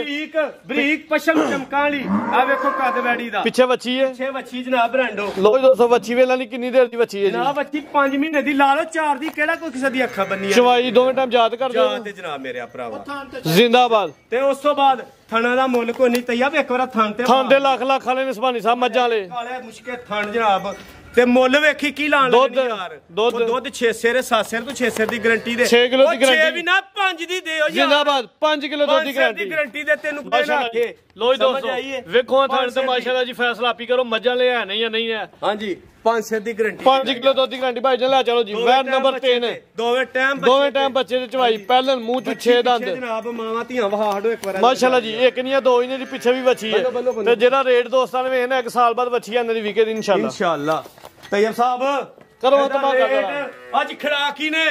ਬਰੀਕ ਪਸ਼ਮ ਚਮਕਾਂ ਵਾਲੀ ਆ ਵੇਖੋ ਕੱਦ ਵੈੜੀ ਦਾ ਪਿੱਛੇ ਵੱਛੀ ਹੈ ਪਿੱਛੇ ਵੱਛੀ ਜਨਾਬ ਬਰਾਂਡੋ ਲੋ ਦੋਸਤੋ ਵੱਛੀ ਵੇਲਾਨੀ ਕਿੰਨੀ ਦੇਰ ਦੀ ਵੱਛੀ ਹੈ ਜੀ ਜਨਾਬ ਵੱਛੀ 5 ਮਹੀਨੇ ਦੀ ਲਾ ਲਓ 4 ਦੀ ਕਿਹੜਾ ਕੋਈ ਕਿਸੇ ਦੀ ਅੱਖਾਂ ਬੰਨੀ ਚਵਾਈ ਦੋਵੇਂ ਟਾਈਮ ਯਾਦ ਕਰ ਦਿਓ ਤੇ ਜਨਾਬ ਮੇਰੇ ਭਰਾਵਾ ਜ਼ਿੰਦਾਬਾਦ ਤੇ ਉਸ ਤੋਂ ਬਾਅਦ ਥਣਾ ਦਾ ਮੁੱਲ ਕੋਈ ਨਹੀਂ ਤਈਆ ਵੇਖ ਵਾਰਾ ਥਣ ਤੇ ਥਾਂਦੇ ਲੱਖ ਲੱਖ ਵਾਲੇ ਨੇ ਸੁਭਾਨੀ ਸਾਹਿਬ ਮੱਝਾਂ ਵਾਲੇ ਕਾਲੇ ਮੁਸ਼ਕੇ ਥਣ ਜਨਾਬ ਤੇ ਮੁੱਲ ਵੇਖੀ ਕੀ ਲਾਣ ਲੱਗੇ ਯਾਰ ਦੁੱਧ 6 ਸੇਰ 7 ਸੇਰ ਤੋਂ 6 ਸੇਰ ਦੀ ਗਾਰੰਟੀ ਦੇ 6 ਕਿਲੋ ਦੀ ਗਾਰੰਟੀ 6 ਵੀ ਨਾ 5 ਦੀ ਦਿਓ ਯਾਰ ਜ਼ਿੰਦਾਬਾਦ 5 ਕਿਲੋ ਦੁੱਧ ਦੀ ਗਾਰੰਟੀ ਦੇ ਤੈਨੂੰ ਕਹਿਣਾ ਆਖੇ ਲੋ ਦੋਸਤੋ ਵੇਖੋ ਥਣ ਤੇ ਮਾਸ਼ਾਅੱਲਾ ਜੀ ਫੈਸਲਾ ਆਪੀ ਕਰੋ ਮੱਝਾਂ ਲੈ ਨਹੀਂ ਜਾਂ ਨਹੀਂ ਹੈ ਹਾਂਜੀ 5 ਸੇਰ ਦੀ ਗਾਰੰਟੀ 5 ਕਿਲੋ ਦੁੱਧ ਦੀ ਗਾਰੰਟੀ ਭਾਈ ਜੀ ਲੈ ਚਲੋ ਜੀ ਵੈਰ ਨੰਬਰ 3 ਦੋਵੇਂ ਟਾਈਮ ਬੱਚੇ ਦੇ ਚਵਾਈ ਪਹਿਲਾਂ ਮੂੰਹ ਚ 6 ਦੰਦ ਜਨਾਬ ਮਾਵਾਂ ਧੀਆਂ ਵਹਾ ਹੜੋ ਇੱਕ ਵਾਰ ਮਾਸ਼ਾਅੱਲਾ ਜੀ ਇੱਕ ਨਹੀਂ ਆ ਦੋ ਹੀ ਨੇ ਜੀ ਪਿੱਛੇ ਵੀ ਵੱਛੀ ਹੈ ਤੇ ਜਿਹੜਾ ਰੇਟ ਦੋਸਤਾਂ ਨੇ ਵੇਖਣਾ 1 ਸਾਲ ਬਾਅਦ ਵੱਛੀ ਆਂਦੇ ਦੀ ਵਿਕੇ ਦੀ ਇਨਸ਼ਾਅੱਲਾ ਤੈਯਬ ਸਾਹਿਬ ਕਰੋ ਧਮਾਕਾ ਅੱਜ ਖੜਾਕੀ ਨੇ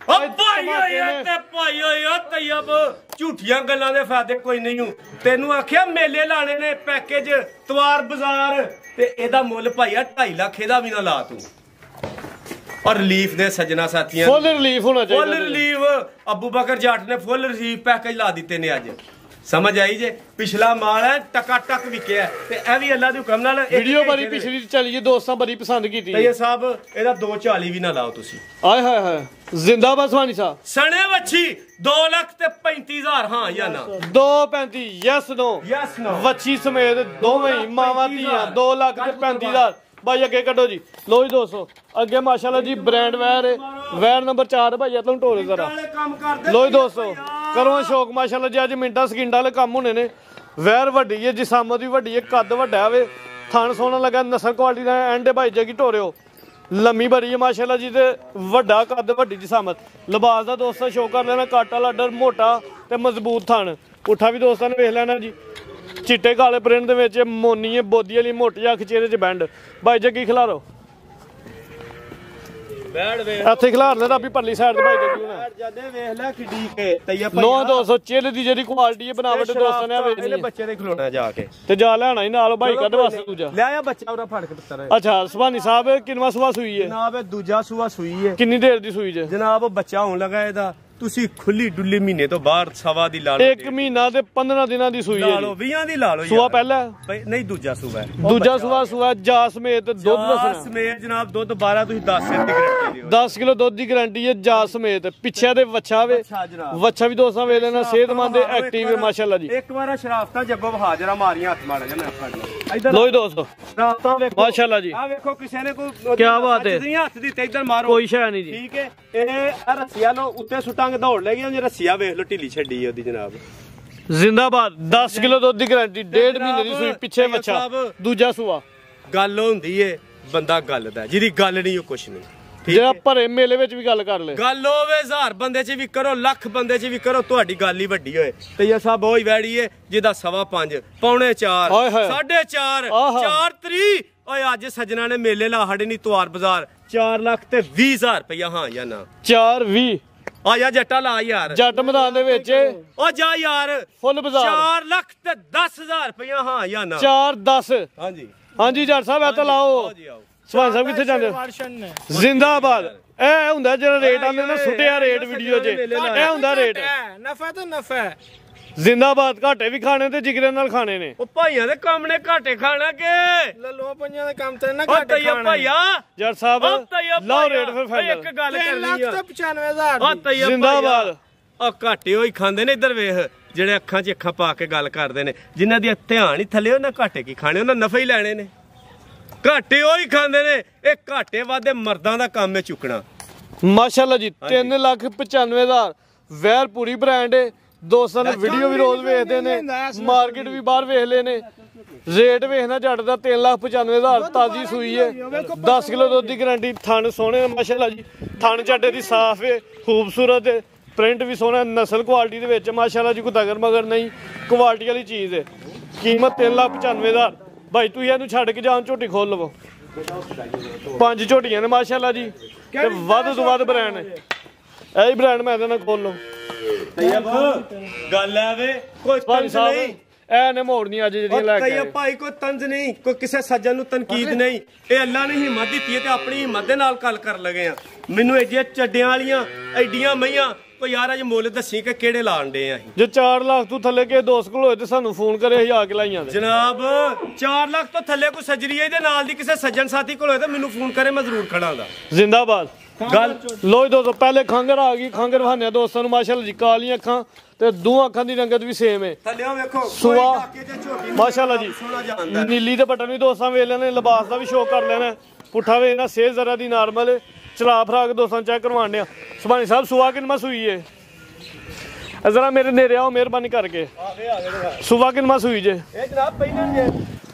ਓ ਭਾਈ ਓਏ ਤੇ ਭਾਈ ਓਏ ਤੈਯਬ ਝੂਠੀਆਂ ਗੱਲਾਂ ਦੇ ਫਾਇਦੇ ਕੋਈ ਨਹੀਂ ਹੂੰ ਤੈਨੂੰ ਆਖਿਆ ਮੇਲੇ ਲਾਣੇ ਨੇ ਪੈਕੇਜ ਤਵਾਰ ਬਾਜ਼ਾਰ ਤੇ ਇਹਦਾ ਮੁੱਲ ਭਾਈ 2.5 ਲੱਖ ਇਹਦਾ ਵੀ ਨਾ ਲਾ ਤੂੰ और रिलीफ दे सजना साथियां फुल रिलीफ होना चाहिए फुल रिलीफ अबू बकर जाट ने फुल रिलीफ पैकेज ला दिते ने अज समझ आई जे पिछला माल है टका टक विकिया ते ए भी अल्लाह दे हुक्म नाल वीडियो बड़ी पिछली चली है दोस्तां बड़ी पसंद कीती तैयब साहब एदा 240 भी ना लाओ तुसी आय हाय हाय जिंदाबाद सुभानी साहब सने वच्छी 2 लाख ते 35,000 हां या ना 235 यस नो वच्छी समेत दोवें मावा धीआं 2 लाख ते 35,000 भाई अगे कटो जी लो जी दोस्तों अगे माशाल्लाह जी ब्रांड वैर नंबर 4 भाई तुम ढोले जरा लो जी दोस्तों करो शौक माशाल्लाह जी अज मिंटा सकिंडा वाले काम होने ने वैर वड्डी है जिसामत भी वड्डी है कद वड्डा है थन सोना लगा नस्ल क्वालिटी का एंड भाई जगी ढोरे लम्मी बड़ी है माशाल्लाह जी ते वड्डा कद वड्डी जिसामत लिबास का दोस्तों शो कर लेना कट वाला डर मोटा ते मजबूत थन पुट्ठा भी दोस्तों ने वेख लेना जी चिट्टे काले प्रिंट दे विच मोनी है बोदी वाली मोटी अख चेहरे च बैंड भाई जगी खिलारो ਇੱਥੇ ਖਿਲਾਰ ਲੈ ਰੱਬੀ ਪਰਲੀ ਸਾਈਡ ਤੇ ਭਾਈ ਜੱਗੀ ਹੁਣ ਜਦੇ ਵੇਖ ਲੈ ਕਿੱਡੀ ਕੇ ਤੈਯਬ ਨੋ 200 ਚਿੱਲ ਦੀ ਜਿਹੜੀ ਕੁਆਲਿਟੀ ਹੈ ਬਣਾਵਟ ਦੋਸਤਾਂ ਨੇ ਵੇਚਣੀ ਇਹਨੇ ਬੱਚੇ ਦੇ ਖਲੋਣਾ ਜਾ ਕੇ ਤੇ ਜਾ ਲੈਣਾ ਹੀ ਨਾਲ ਭਾਈ ਕੱਢ ਵਾਸਤੇ ਦੂਜਾ ਲੈ ਆ ਬੱਚਾ ਉਹਦਾ ਫੜ ਕੇ ਪੁੱਤਰ ਅੱਛਾ ਸੁਭਾਨੀ ਸਾਹਿਬ ਕਿੰਨਵਾ ਸੂਆ ਸੂਈ ਹੈ ਜਨਾਬ ਦੂਜਾ ਸੂਆ ਸੂਈ ਹੈ ਕਿੰਨੀ ਦੇਰ ਦੀ ਸੂਈ ਜੇ ਜਨਾਬ ਬੱਚਾ ਹੋਣ ਲੱਗਾ ਇਹਦਾ ਤੁਸੀਂ ਖੁੱਲੀ ਡੁੱਲੀ ਮਹੀਨੇ ਤੋਂ ਬਾਹਰ ਸਵਾ ਦੀ ਲਾ ਲਓ 1 ਮਹੀਨਾ ਤੇ 15 ਦਿਨਾਂ ਦੀ ਸੂਈ ਹੈ ਲਾ ਲਓ 20 ਦੀ ਲਾ ਲਓ ਸੂਆ ਪਹਿਲਾ ਨਹੀਂ ਦੂਜਾ ਸੂਆ ਦੂਜਾ ਸੂਆ ਜਾ ਸਮੇਤ ਦੁੱਧ ਦੱਸਣਾ ਸਮੇਤ ਜਨਾਬ ਦੁੱਧ 12 ਤੁਸੀਂ 10 ਸਿਰ ਦੀ ਗਾਰੰਟੀ ਦਿਓ 10 ਕਿਲੋ ਦੁੱਧ ਦੀ ਗਾਰੰਟੀ ਹੈ ਜਾ ਸਮੇਤ ਪਿੱਛੇ ਦੇ ਵੱਛਾ ਵੇ ਵੱਛਾ ਵੀ ਦੋਸਤਾਂ ਵੇਖ ਲੈਣਾ ਸਿਹਤਮੰਦ ਤੇ ਐਕਟਿਵ ਹੈ ਮਾਸ਼ਾਅੱਲਾ ਜੀ ਇੱਕ ਵਾਰ ਸ਼ਰਾਫਤਾਂ ਜੱਗੋ ਹਾਜ਼ਰਾ ਮਾਰੀਆਂ ਹੱਥ ਮਾਰ ਜਾਣਾ ਫੜ ਲਓ ਇਧਰ ਲੋ ਜੀ ਦੋਸਤੋ ਸ਼ਰਾਫਤਾਂ ਵੇਖੋ ਮਾਸ਼ਾਅੱਲਾ ਜੀ ਆ ਵੇਖੋ ਕਿਸੇ ਨੇ ਕੋਈ ਕੀ ਬਾਤ ਹੈ ਹੱਥ ਦੀ ਤੇ ਇਧਰ ਮਾਰੋ ਕੋਈ ਸ਼ੈ ਨਹੀਂ ਜੀ ਠੀਕ ਹੈ ਇਹ ਰੱਸੀਆਂ ਲੋ ਉੱਤੇ ਸੁੱਟਾਂਗੇ ਦੌੜ ਲੈ ਗਈ ਰੱਸੀਆ ਵੇਖ ਲੋ ਢਿੱਲੀ ਛੱਡੀ ਉਹਦੀ ਜਨਾਬ ਜ਼ਿੰਦਾਬਾਦ 10 ਕਿਲੋ ਦੁੱਧ ਦੀ ਗਾਰੰਟੀ 1.5 ਮਹੀਨੇ ਦੀ ਸੂਈ ਪਿੱਛੇ ਬੱਚਾ ਦੂਜਾ ਸੂਆ ਗੱਲ ਹੁੰਦੀ ਏ ਬੰਦਾ ਗੱਲ ਦਾ ਜਿਹਦੀ ਗੱਲ ਨਹੀਂ ਉਹ ਕੁਛ ਨਹੀਂ ਜਿਹੜਾ ਭਰੇ ਮੇਲੇ ਵਿੱਚ ਵੀ ਗੱਲ ਕਰ ਲੈ ਗੱਲ ਹੋਵੇ 1000 ਬੰਦੇ 'ਚ ਵੀ ਕਰੋ ਲੱਖ ਬੰਦੇ 'ਚ ਵੀ ਕਰੋ ਤੁਹਾਡੀ ਗੱਲ ਹੀ ਵੱਡੀ ਹੋਏ ਤੈਯਬ ਸਾਹਿਬ ਉਹੀ ਵੈੜੀ ਏ ਜਿਹਦਾ 5.5 ਪੌਣੇ 4 4.5 4.3 ਓਏ ਅੱਜ ਸੱਜਣਾ ਨੇ ਮੇਲੇ ਲਾ ਸਾਡੇ ਨਹੀਂ ਤਵਾਰ ਬਾਜ਼ਾਰ 4 ਲੱਖ ਤੇ 20,000 ਰੁਪਇਆ ਹਾਂ ਜਾਂ ਨਾ 4.20 ਆ ਜਾ ਜੱਟਾ ਲਾ ਯਾਰ ਜੱਟ ਮੈਦਾਨ ਦੇ ਵਿੱਚ ਓ ਜਾ ਯਾਰ ਫੁੱਲ ਬਾਜ਼ਾਰ 4 ਲੱਖ ਤੇ 10,000 ਰੁਪਇਆ ਹਾਂ ਜਾਂ ਨਾ 4.10 ਹਾਂਜੀ ਹਾਂਜੀ ਜੱਟ ਸਾਹਿਬ ਇਹ ਤਾਂ ਲਾਓ ਸਵਾਨ ਸਾਹਿਬ ਕਿੱਥੇ ਜਾਂਦੇ ਜ਼ਿੰਦਾਬਾਦ ਇਹ ਹੁੰਦਾ ਜਿਹੜਾ ਰੇਟ ਆਉਂਦੇ ਨੇ ਸੁੱਟਿਆ ਰੇਟ ਵੀਡੀਓ 'ਚ ਇਹ ਹੁੰਦਾ ਰੇਟ ਨਫਾ ਤਾਂ ਨਫਾ ਜ਼ਿੰਦਾਬਾਦ ਘਾਟੇ ਵੀ ਖਾਣੇ ਤੇ ਜਿਗਰੇ ਨਾਲ ਖਾਣੇ ਨੇ ਉਹ ਭਾਈਆਂ ਦੇ ਕੰਮ ਨੇ ਘਾਟੇ ਖਾਣਾ ਕਿ ਲੋ ਪੰਜਾਂ ਦੇ ਕੰਮ ਤੇ ਨਾ ਘਾਟੇ ਖਾਣਾ ਭਾਈਆ ਜੱਟ ਸਾਹਿਬ ਲਾਓ ਰੇਟ ਫਿਰ ਫਾਈਨਲ ਇੱਕ ਗੱਲ ਕਰਨੀ ਆ 95,000 ਜ਼ਿੰਦਾਬਾਦ ਉਹ ਘਾਟੇ ਹੋਈ ਖਾਂਦੇ ਨੇ ਇੱਧਰ ਵੇਖ ਜਿਹੜੇ ਅੱਖਾਂ 'ਚ ਅੱਖਾਂ ਪਾ ਕੇ ਗੱਲ ਕਰਦੇ ਨੇ ਜਿਨ੍ਹਾਂ ਦੀ ਧਿਆਨ ਹੀ ਥੱਲੇ ਉਹਨਾਂ ਘਾਟੇ ਕੀ ਖਾਣੇ ਉਹਨਾਂ ਨਫਾ ਹੀ ਲੈਣੇ ਨੇ ਘਾਟੇ ਉਹੀ ਖਾਂਦੇ ਨੇ ਇਹ ਘਾਟੇ ਵਾਦੇ ਮਰਦਾਂ ਦਾ ਕੰਮ ਹੈ ਚੁੱਕਣਾ ਮਾਸ਼ਾਅੱਲਾ ਜੀ 3,95,000 ਵੈਰ ਪੂਰੀ ਬ੍ਰਾਂਡ ਹੈ ਦੋਸਤਾਂ ਨੇ ਵੀਡੀਓ ਵੀ ਰੋਜ਼ ਵੇਖਦੇ ਨੇ ਮਾਰਕੀਟ ਵੀ ਬਾਹਰ ਵੇਖ ਲਏ ਨੇ ਰੇਟ ਵੇਖਣਾ ਜੱਟ ਦਾ 3,95,000 ਤਾਜ਼ੀ ਸੂਈ ਹੈ 10 ਕਿਲੋ ਦੁੱਧ ਦੀ ਗਾਰੰਟੀ ਥਣ ਸੋਹਣੇ ਮਾਸ਼ਾਅੱਲਾ ਜੀ ਥਣ ਚੱਡੇ ਦੀ ਸਾਫ਼ ਹੈ ਖੂਬਸੂਰਤ ਹੈ ਪ੍ਰਿੰਟ ਵੀ ਸੋਹਣਾ ਨਸਲ ਕੁਆਲਿਟੀ ਦੇ ਵਿੱਚ ਮਾਸ਼ਾਅੱਲਾ ਜੀ ਕੋਈ ਦਗਰ ਮਗਰ ਨਹੀਂ ਕੁਆਲਿਟੀ ਵਾਲੀ ਚੀਜ਼ ਹੈ ਕੀਮਤ 3,95,000 ਭਾਈ ਤੁਸੀਂ ਇਹਨੂੰ ਛੱਡ ਕੇ ਜਾਨ ਝੋਟੀ ਖੋਲ ਲਵੋ 5 ਝੋਟੀਆਂ ਨੇ ਮਾਸ਼ਾਅੱਲਾ ਜੀ ਤੇ ਵੱਧ ਤੋਂ ਵੱਧ ਬ੍ਰਾਂਡ ਨੇ ਇਹੀ ਬ੍ਰਾਂਡ ਮੈਂ ਇਹਦੇ ਨਾਲ ਖੋਲ ਲਓ ਗੱਲ ਆਵੇ ਕੋਈ ਤੰਜ਼ ਨਹੀਂ ਐ ਨੇ ਮੋੜਨੀ ਅੱਜ ਜਿਹੜੀਆਂ ਲੈ ਕੇ ਭਾਈ ਕੋਈ ਤੰਜ਼ ਨਹੀਂ ਕੋਈ ਕਿਸੇ ਸੱਜਣ ਨੂੰ ਤਨਕੀਦ ਨਹੀਂ ਇਹ ਅੱਲਾ ਨੇ ਹਿੰਮਤ ਦਿੱਤੀ ਹੈ ਤੇ ਆਪਣੀ ਹਿੰਮਤ ਦੇ ਨਾਲ ਗੱਲ ਕਰਨ ਲੱਗੇ ਆ ਮੈਨੂੰ ਐਡੀਆਂ ਚੱਡਿਆਂ ਵਾਲੀਆਂ ਐਡੀਆਂ ਮਈਆਂ ਕੋਈ ਯਾਰ ਅਜ ਮੁੱਲ ਦੱਸੀ ਕਿ ਕਿਹੜੇ ਲਾਣ ਡੇ ਆ ਜੇ 4 ਲੱਖ ਤੋਂ ਥੱਲੇ ਕੇ ਦੋਸਤ ਕੋਲ ਹੋਏ ਤੇ ਸਾਨੂੰ ਫੋਨ ਕਰੇ 1000 ਕਿਲਾਈਆਂ ਦੇ ਜਨਾਬ 4 ਲੱਖ ਤੋਂ ਥੱਲੇ ਕੋਈ ਸੱਜਰੀ ਇਹਦੇ ਨਾਲ ਦੀ ਕਿਸੇ ਸੱਜਣ ਸਾਥੀ ਕੋਲ ਹੋਏ ਤੇ ਮੈਨੂੰ ਫੋਨ ਕਰੇ ਮੈਂ ਜ਼ਰੂਰ ਖੜਾਂਗਾ ਜ਼ਿੰਦਾਬਾਦ ਗੱਲ ਲੋ ਦੋਸਤੋ ਪਹਿਲੇ ਖੰਗਰ ਆ ਗਈ ਖੰਗਰ ਵਹਾਨੇ ਦੋਸਤਾਂ ਨੂੰ ਮਾਸ਼ਾਅੱਲਾ ਜੀ ਕਾਲੀਆਂ ਅੱਖਾਂ ਤੇ ਦੋ ਅੱਖਾਂ ਦੀ ਰੰਗਤ ਵੀ ਸੇਮ ਹੈ ਥੱਲੇ ਵੇਖੋ ਸੁਆ ਮਾਸ਼ਾਅੱਲਾ ਜੀ ਨੀਲੀ ਦੇ ਬਟਨ ਵੀ ਦੋਸਤਾਂ ਵੇਖ ਲੈਣੇ ਲਿਬਾਸ ਦਾ ਵੀ ਸ਼ੋਅ ਕਰ ਲੈਣਾ ਪੁੱਠਾ ਵੇਖਣਾ ਸੇਜ ਜ਼ਰਾ ਦੀ ਨਾਰਮਲ ਚਲਾ ਫਰਾਕ ਦੋਸਤਾਂ ਚੈੱਕ ਕਰਵਾਉਣੇ ਆ ਸੁਭਾਨੀ ਸਾਹਿਬ ਸੁਆ ਕਿੰਨਾ ਸੂਈ ਹੈ जरा मेरे नेरे आओ मेहरबानी करके सुबह किन्ना सूई जे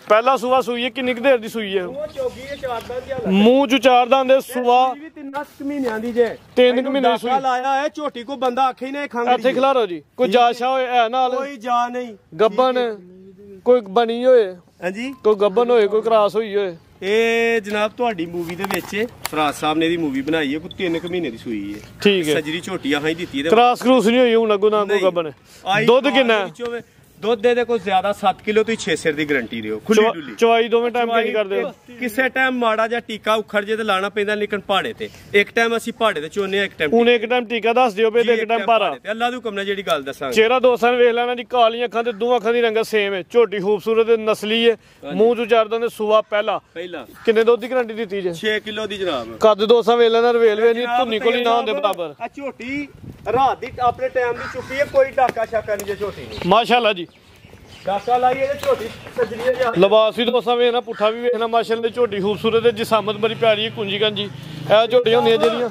पहला सुबह सूई है किन्नी देर दी सूई है मुंह च 4 दांद सुबह 3 महीनों दी जे 3 महीने दी सूई लाया है झोटी को बंदा आखे ने खंग ਇੱਥੇ ਖਿਲਾਰੋ ਜੀ ਕੋਈ ਜਾਸ਼ਾ ਹੋਏ ਹੈ ਨਾਲ कोई जा नहीं ਗੱਬਨ ਕੋਈ ਬਣੀ ਹੋਏ हां जी ਕੋਈ ਗੱਬਨ ਹੋਏ ਕੋਈ ਕ੍ਰਾਸ ਹੋਈ ਹੋਏ ਇਹ ਜਨਾਬ ਤੁਹਾਡੀ ਮੂਵੀ ਦੇ ਵਿੱਚ ਫਰਾਜ਼ ਸਾਹਿਬ ਨੇ ਇਹਦੀ ਮੂਵੀ ਬਣਾਈ ਹੈ ਕੋਈ 3 ਮਹੀਨੇ ਦੀ ਸੂਈ ਹੈ ਠੀਕ ਹੈ ਸਜਰੀ ਝੋਟੀਆਂ ਹਾਂ ਹੀ ਦਿੱਤੀ ਇਹਦੇ ਕ੍ਰਾਸ ਕਰੂਸ ਨਹੀਂ ਹੋਈ ਹੁਣ ਅੱਗੋਂ ਨਾ ਕੋਈ ਗੱਬਨ ਦੁੱਧ ਕਿੰਨਾ ਦੁੱਧ ਦੇ ਕੋਈ ਜ਼ਿਆਦਾ 7 ਕਿਲੋ ਤੋਂ 6 ਸਿਰ ਦੀ ਗਾਰੰਟੀ ਦਿਓ ਖੁੱਲੀ ਡੁੱਲੀ ਚਵਾਈ ਦੋਵੇਂ ਟਾਈਮ ਕਿੰਨੀ ਕਰਦੇ ਕਿਸੇ ਟਾਈਮ ਮਾੜਾ ਜਾਂ ਟੀਕਾ ਉਖੜ ਜੇ ਤੇ ਲਾਣਾ ਪੈਂਦਾ ਲੇਕਿਨ ਪਹਾੜੇ ਤੇ ਇੱਕ ਟਾਈਮ ਅਸੀਂ ਪਹਾੜੇ ਤੇ ਚੋਨੇ ਇੱਕ ਟਾਈਮ ਹੁਣ ਇੱਕ ਟਾਈਮ ਟੀਕਾ ਦੱਸ ਦਿਓ ਬੇ ਇੱਕ ਟਾਈਮ ਭਾਰਾ ਤੇ ਅੱਲਾ ਦੀ ਹੁਕਮ ਨਾਲ ਜਿਹੜੀ ਗੱਲ ਦੱਸਾਂਗੇ ਚਿਹਰਾ ਦੋਸਤਾਂ ਨੇ ਵੇਖ ਲੈਣਾ ਜੀ ਕਾਲੀਆਂ ਅੱਖਾਂ ਤੇ ਦੋ ਅੱਖਾਂ ਦੀ ਰੰਗਤ ਸੇਮ ਹੈ ਝੋਟੀ ਖੂਬਸੂਰਤ ਨਸਲੀ ਹੈ ਮੂੰਹ ਚ ਚਾਰਦਾਂ ਦੇ ਸੂਆ ਪਹਿਲਾ ਕਿੰਨੇ ਦੁੱਧ ਦੀ ਗਾਰੰਟੀ ਦਿੱਤੀ ਜੇ 6 ਕਿਲੋ ਦੀ ਜਨਾਬ ਕੱਦ ਦੋਸਤਾਂ ਵੇਖ ਲੈਣਾ ਰਵੇਲਵੇ ਨਹੀਂ ਧੁੰਨੀ ਕੋਲੀ ਨਾ ਹੁੰਦੇ ਬਰਾਬਰ ਆ ਝੋਟੀ ਰਾਤ ਦੀ ਆਪਣੇ ਟਾਈਮ ਦੀ ਚੁੱਕੀ ਹੈ ਕੋਈ ਡਾਕਾ ਛਾਕਾ ਨਹੀਂ ਜੇ ਝੋਟੀ ਨੂੰ ਮਾਸ਼ਾਅੱਲਾ ਜੀ ਡਾਕਾ ਲਾਈਏ ਤੇ ਝੋਟੀ ਸਜਰੀਏ ਜਾ ਲਿਬਾਸ ਵੀ ਦੋਸਤਾਂ ਵੇਖਣਾ ਪੁੱਠਾ ਵੀ ਵੇਖਣਾ ਮਾਸ਼ਾਅੱਲਾ ਦੀ ਝੋਟੀ ਖੂਬਸੂਰਤ ਹੈ ਜਿਸਾਮਤ ਬੜੀ ਪਿਆਰੀ ਹੈ ਕੁੰਜੀ ਗੰਜੀ ਇਹ ਝੋਟੀਆਂ ਹੁੰਦੀਆਂ ਜਿਹੜੀਆਂ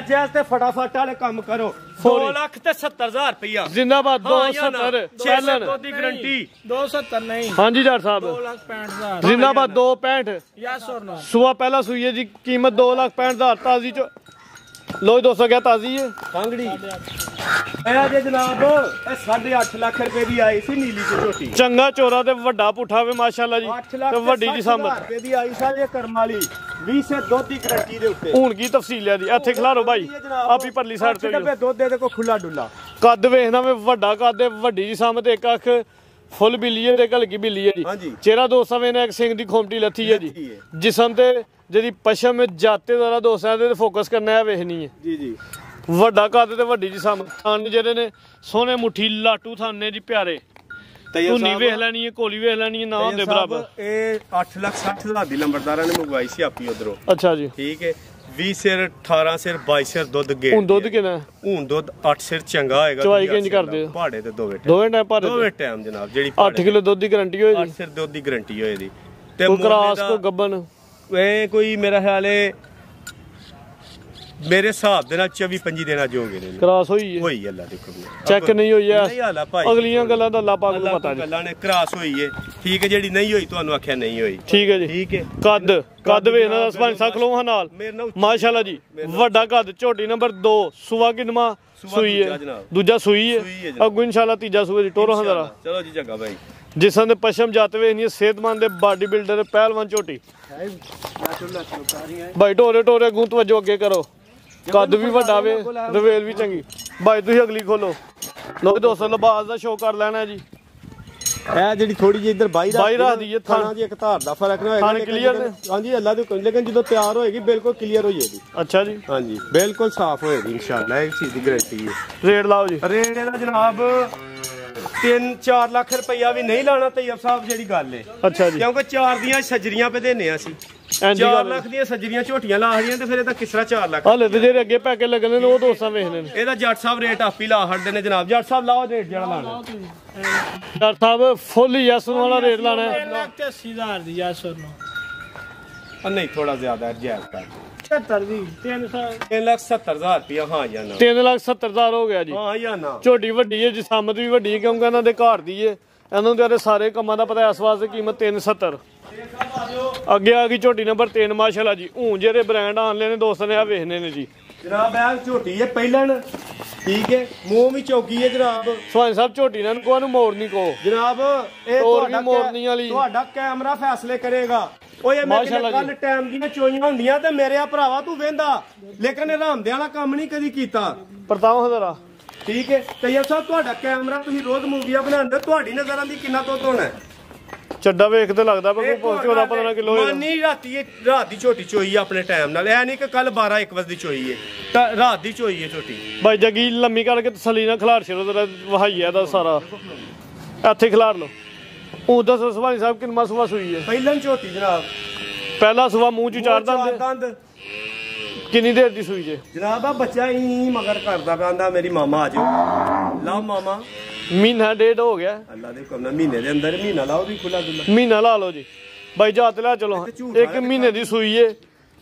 ਜੈ ਤੇ ਫਟਾਫਟ ਵਾਲੇ ਕੰਮ ਕਰੋ 2,70,000 ਰੁਪਇਆ ਜ਼ਿੰਦਾਬਾਦ 270 ਚੱਲਣ ਦੀ ਗਾਰੰਟੀ 270 ਨਹੀਂ ਹਾਂਜੀ ਜੱਟ ਸਾਹਿਬ 2,65,000 ਜ਼ਿੰਦਾਬਾਦ 265 ਯਸ ਔਰ ਨੋ ਸੁਆ ਪਹਿਲਾ ਸੂਈ ਹੈ ਜੀ ਕੀਮਤ 2,65,000 ਤਾਜ਼ੀ ਚ ਲੋ ਦੋਸਤੋ ਕਿਆ ਤਾਜ਼ੀ ਹੈ ਕਾਂਗੜੀ ਇਹ ਜੇ ਜਨਾਬ ਇਹ 8.5 ਲੱਖ ਰੁਪਏ ਦੀ ਆਈ ਸੀ ਨੀਲੀ ਤੇ ਝੋਟੀ ਚੰਗਾ ਚੋਰਾ ਤੇ ਵੱਡਾ ਪੁੱਠਾ ਵੇ ਮਾਸ਼ਾਅੱਲਾ ਜੀ ਤੇ ਵੱਡੀ ਜੀ ਸਾਂਭ ਰੁਪਏ ਦੀ ਆਈ ਸਾਜੇ ਕਰਮ ਵਾਲੀ 20 ਸੇ ਦੁੱਧ ਦੀ ਗਾਰੰਟੀ ਦੇ ਉੱਤੇ ਹੁਣ ਕੀ ਤਫਸੀਲ ਹੈ ਦੀ ਇੱਥੇ ਖਿਲਾਰੋ ਭਾਈ ਆਪੀ ਪਰਲੀ ਸਾਈਡ ਤੇ ਡੱਬੇ ਦੁੱਧ ਦੇ ਕੋ ਖੁੱਲਾ ਡੁੱਲਾ ਕੱਦ ਵੇਖਣਾ ਵੇ ਵੱਡਾ ਕੱਦ ਵੱਡੀ ਜੀ ਸਾਂਭ ਤੇ ਇੱਕ ਅੱਖ ਫੁੱਲ ਬਿੱਲੀ ਹੈ ਤੇ ਹਲਕੀ ਬਿੱਲੀ ਹੈ ਜੀ ਚਿਹਰਾ ਦੋਸਤਾਂ ਵੇਖਣਾ ਇੱਕ ਸਿੰਘ ਦੀ ਖੋਮਟੀ ਲੱਥੀ ਹੈ ਜੀ ਜਿਸਮ ਤੇ ਜਿਹੜੀ ਪਸ਼ਮ ਜਾਤੇ ਦਾ ਦੋਸਤਾਂ ਤੇ ਫੋਕਸ ਕਰਨਾ ਹੈ ਵੇਖਣੀ ਹੈ ਜੀ ਵੱਡਾ ਕੱਦ ਤੇ ਵੱਡੀ ਜੀ ਸਾਂਭ ਥਣ ਜਿਹੜੇ ਨੇ ਸੋਹਣੇ ਮੁੱਠੀ ਲਾਟੂ ਥਾਨੇ ਜੀ ਪਿਆਰੇ ਧੁੰਨੀ ਵੇਖ ਲੈਣੀ ਹੈ ਕੋਲੀ ਵੇਖ ਲੈਣੀ ਹੈ ਨਾ ਹੁੰਦੇ ਬਰਾਬਰ ਇਹ 8,60,000 ਦੀ ਲੰਬਰਦਾਰਾਂ ਨੇ ਮੰਗਵਾਈ ਸੀ ਆਪੀ ਉਧਰੋਂ ਅੱਛਾ ਜੀ ਠੀਕ ਹੈ 20 ਸਿਰ 18 ਸਿਰ 22 ਸਿਰ ਦੁੱਧ ਗੇ ਹੁਣ ਦੁੱਧ ਕਿੰਨਾ ਹੁਣ ਦੁੱਧ 8 ਸਿਰ ਚੰਗਾ ਹੋਏਗਾ ਚਵਾਈ ਕਿੰਜ ਕਰਦੇ ਪਹਾੜੇ ਤੇ ਦੋਵੇਂ ਟਾਈਮ ਭਾਰੇ ਦੋਵੇਂ ਟਾਈਮ ਜਨਾਬ ਜਿਹੜੀ 8 ਕਿਲੋ ਦੁੱਧ ਦੀ ਗਾਰੰਟੀ ਹੋਏਗੀ 8 ਸਿਰ ਦੁੱਧ ਦੀ ਗਾਰੰਟੀ ਹੋਏਗੀ ਤੇ ਕ੍ਰਾਸ ਕੋ ਗੱਬਨ ਇਹ ਕੋਈ ਮੇਰਾ ਖਿਆਲ ਹੈ ਮੇਰੇ ਹਿਸਾਬ ਦੇ ਨਾਲ 24-25 ਦੇਣਾ ਜੋਗੇ ਨੇ ਕ੍ਰਾਸ ਹੋਈ ਹੈ ਹੋਈ ਅੱਲਾ ਦੇਖੋ ਚੈੱਕ ਨਹੀਂ ਹੋਈ ਐ ਨਹੀਂ ਹਾਲਾ ਭਾਈ ਅਗਲੀਆਂ ਗੱਲਾਂ ਦਾ ਅੱਲਾ ਪਾਕ ਨੂੰ ਪਤਾ ਜੀ ਗੱਲਾਂ ਨੇ ਕ੍ਰਾਸ ਹੋਈ ਹੈ ਠੀਕ ਹੈ ਜਿਹੜੀ ਨਹੀਂ ਹੋਈ ਤੁਹਾਨੂੰ ਆਖਿਆ ਨਹੀਂ ਹੋਈ ਠੀਕ ਹੈ ਜੀ ਠੀਕ ਹੈ ਕੱਦ ਵੇਖਣਾ ਦਾ ਸਰਪੰਚ ਸਾਹਿਬ ਖਲੋਹਾਂ ਨਾਲ ਮਾਸ਼ਾਅੱਲਾ ਜੀ ਵੱਡਾ ਕੱਦ ਝੋਟੀ ਨੰਬਰ 2 ਸੁਆ ਕਿਨਮਾ ਸੂਈ ਹੈ ਦੂਜਾ ਸੂਈ ਹੈ ਅੱਗੋਂ ਇਨਸ਼ਾਅੱਲਾ ਤੀਜਾ ਸੂਏ ਦੀ ਟੋਰੋ ਹਾਂ ਜ਼ਰਾ ਚਲੋ ਜੀ ਜੱਗਾ ਭਾਈ ਜਿਸਾਂ ਦੇ ਪਸ਼ਮ ਜਾਤਵੇ ਨਹੀਂ ਸਿਹਤਮੰਦ ਦੇ ਬਾਡੀ ਬਿਲਡਰ ਪਹਿਲਵਾਨ ਝੋਟੀ ਭਾਈ ਟੋਰੇ ਗੂੰਤ ਵਜੋ ਅੱਗੇ ਕਰੋ ਕੱਦ ਵੀ ਵੱਡਾ ਵੇ ਰਵੇਲ ਵੀ ਚੰਗੀ ਭਾਈ ਤੁਸੀਂ ਅਗਲੀ ਖੋਲੋ ਲੋ ਦੋਸਤੋ ਲਿਬਾਸ ਦਾ ਸ਼ੋਅ ਕਰ ਲੈਣਾ ਜੀ ਇਹ ਜਿਹੜੀ ਥੋੜੀ ਜਿਹੀ ਇੱਧਰ ਬਾਈ ਰੱਖਦੀ ਹੈ ਥਾਣਾ ਜੀ ਇੱਕ ਧਾਰ ਦਾ ਫਰਕ ਨਾ ਹੋਏਗਾ ਕਲੀਅਰ ਨੇ ਹਾਂਜੀ ਅੱਲਾ ਦੇ ਹੁਕਮ ਲੇਕਿਨ ਜਦੋਂ ਤਿਆਰ ਹੋਏਗੀ ਬਿਲਕੁਲ ਕਲੀਅਰ ਹੋ ਜਾਏਗੀ ਅੱਛਾ ਜੀ ਹਾਂਜੀ ਬਿਲਕੁਲ ਸਾਫ਼ ਹੋਏਗੀ ਇਨਸ਼ਾਅੱਲਾ ਇਹ ਚੀਜ਼ ਦੀ ਗਾਰੰਟੀ ਹੈ ਰੇਟ ਲਾਓ ਜੀ ਰੇਟ ਇਹਦਾ ਜਨਾਬ 3-4 ਲੱਖ ਰੁਪਈਆ ਵੀ ਨਹੀਂ ਲਾਣਾ ਤੈयब ਸਾਹਿਬ ਜਿਹੜੀ ਗੱਲ ਹੈ ਅੱਛਾ ਜੀ ਕਿਉਂਕਿ 4 ਦੀਆਂ ਸੱਜਰੀਆਂ ਪੇ ਦੇਨੇ ਅਸੀਂ 4 ਲੱਖ ਦੀਆਂ ਸੱਜਰੀਆਂ ਝੋਟੀਆਂ ਲਾ ਹੜੀਆਂ ਤੇ ਫਿਰ ਇਹਦਾ ਕਿਸ ਤਰ੍ਹਾਂ 4 ਲੱਖ ਹਲੇ ਤੇ ਜਿਹੜੇ ਅੱਗੇ ਪੈਕੇ ਲੱਗਣੇ ਨੇ ਉਹ ਦੋਸਤਾਂ ਵੇਖਣੇ ਨੇ ਇਹਦਾ ਜੱਟ ਸਾਹਿਬ ਰੇਟ ਆਪੀ ਲਾ ਹੜਦੇ ਨੇ ਜਨਾਬ ਜੱਟ ਸਾਹਿਬ ਲਾਓ ਰੇਟ ਜਿਹੜਾ ਲਾਣਾ ਜੱਟ ਸਾਹਿਬ ਫੁੱਲ ਯੈਸ ਵਾਲਾ ਰੇਟ ਲਾਣਾ 3,80,000 ਦੀ ਯੈਸ ਨੂੰ ਨਹੀਂ ਥੋੜਾ ਜ਼ਿਆਦਾ ਜਾਇਜ਼ ਕਰ 76 ਦੀ 3,70,000 ਰੁਪਇਆ ਹਾਂ ਜਾਂ ਨਾ 3,70,000 ਹੋ ਗਿਆ ਜੀ ਹਾਂ ਜਾਂ ਨਾ ਝੋਟੀ ਵੱਡੀ ਹੈ ਜਿਸਮਤ ਵੀ ਵੱਡੀ ਹੈ ਕਿਉਂਕਿ ਇਹਨਾਂ ਦੇ ਘਰ ਦੀ ਹੈ ਇਹਨਾਂ ਦੇ ਸਾਰੇ ਕੰਮਾਂ ਦਾ ਪਤਾ ਇਸ ਵਾਸਤੇ ਕੀਮਤ 370 ਅੱਗੇ ਆ ਗਈ ਝੋਟੀ ਨੰਬਰ 3 ਮਾਸ਼ਾਅੱਲਾ ਜੀ ਹੁਣ ਜਿਹੜੇ ਬ੍ਰਾਂਡ ਆਣ ਲੈਣੇ ਦੋਸਤਾਂ ਨੇ ਆ ਵੇਖਣੇ ਨੇ ਜੀ ਜਨਾਬ ਇਹ ਝੋਟੀ ਹੈ ਪਹਿਲਣ ਠੀਕ ਹੈ ਮੂੰਹ ਵੀ ਚੌਕੀ ਹੈ ਜਨਾਬ ਸਵਾਨ ਸਾਹਿਬ ਝੋਟੀ ਨਾਲ ਕੋਈ ਨੂੰ ਮੋੜਨੀ ਕੋ ਜਨਾਬ ਇਹ ਤੁਹਾਡਾ ਕੈਮਰਾ ਫੈਸਲੇ ਕਰੇਗਾ ਓਏ ਮੈਂ ਕੱਲ ਟਾਈਮ ਦੀਆਂ ਚੋਈਆਂ ਹੁੰਦੀਆਂ ਤੇ ਮੇਰੇ ਆ ਭਰਾਵਾ ਤੂੰ ਵੇਂਦਾ ਲੇਕਿਨ ਹਰਾਮਦਿਆਂ ਵਾਲਾ ਕੰਮ ਨਹੀਂ ਕਦੀ ਕੀਤਾ ਪਰਤਾਓ ਹਜ਼ਾਰਾ ਠੀਕ ਹੈ ਤੈयब ਸਾਹਿਬ ਤੁਹਾਡਾ ਕੈਮਰਾ ਤੁਸੀਂ ਰੋਜ਼ ਮੂਵੀਆਂ ਬਣਾਉਂਦੇ ਤੁਹਾਡੀ ਨਜ਼ਰਾਂ ਦੀ ਕਿੰਨਾ ਦੁੱਧ ਹੋਣਾ ਚੱਡਾ ਵੇਖ ਤੇ ਲੱਗਦਾ ਪਰ ਕੋਈ 14-15 ਕਿਲੋ ਹੈ ਮਾਨੀ ਰਾਤ ਦੀ ਝੋਟੀ ਚੋਈ ਹੈ ਆਪਣੇ ਟਾਈਮ ਨਾਲ ਐ ਨਹੀਂ ਕਿ ਕੱਲ 12-1 ਵਜੇ ਦੀ ਚੋਈ ਹੈ ਤਾਂ ਰਾਤ ਦੀ ਚੋਈ ਹੈ ਝੋਟੀ ਬਾਈ ਜੱਗੀ ਲੰਮੀ ਕਰਕੇ ਤਸੱਲੀ ਨਾਲ ਖਿਲਾਰ ਛੇਰੋ ਤੇਰਾ ਵਹਾਈਆ ਦਾ ਸਾਰਾ ਇੱਥੇ ਖਿਲਾਰ ਲਓ ਉਹ ਦੱਸ ਸੁਭਾਨੀ ਸਾਹਿਬ ਕਿੰਨਾ ਸੁਭਾ ਸੂਈ ਹੈ ਪਹਿਲਾਂ ਝੋਟੀ ਜਨਾਬ ਪਹਿਲਾ ਸੁਭਾ ਮੂੰਹ ਚ ਚਾਰ ਦੰਦ ਕਿੰਨੀ ਦੇਰ ਦੀ ਸੂਈ ਜੇ ਜਨਾਬ ਆ ਬੱਚਾ ਹੀ ਮਗਰ ਕਰਦਾ ਪਿਆ ਮੇਰੀ ਮਾਮਾ ਆ ਜਾਓ ਲਾ ਮਾਮਾ ਮਹੀਨਾ ਡੇਢ ਹੋ ਗਿਆ ਅੱਲਾ ਦੇ ਹੁਕਮ ਨਾਲ ਮਹੀਨੇ ਦੇ ਅੰਦਰ ਮਹੀਨਾ ਲਾਓ ਵੀ ਖੁੱਲਾ ਦੁੱਲਾ ਮਹੀਨਾ ਲਾ ਲਓ ਜੀ ਬਾਈ ਜਾਤ ਲਿਆ ਚਲੋ 1 ਮਹੀਨੇ ਦੀ ਸੂਈ ਏ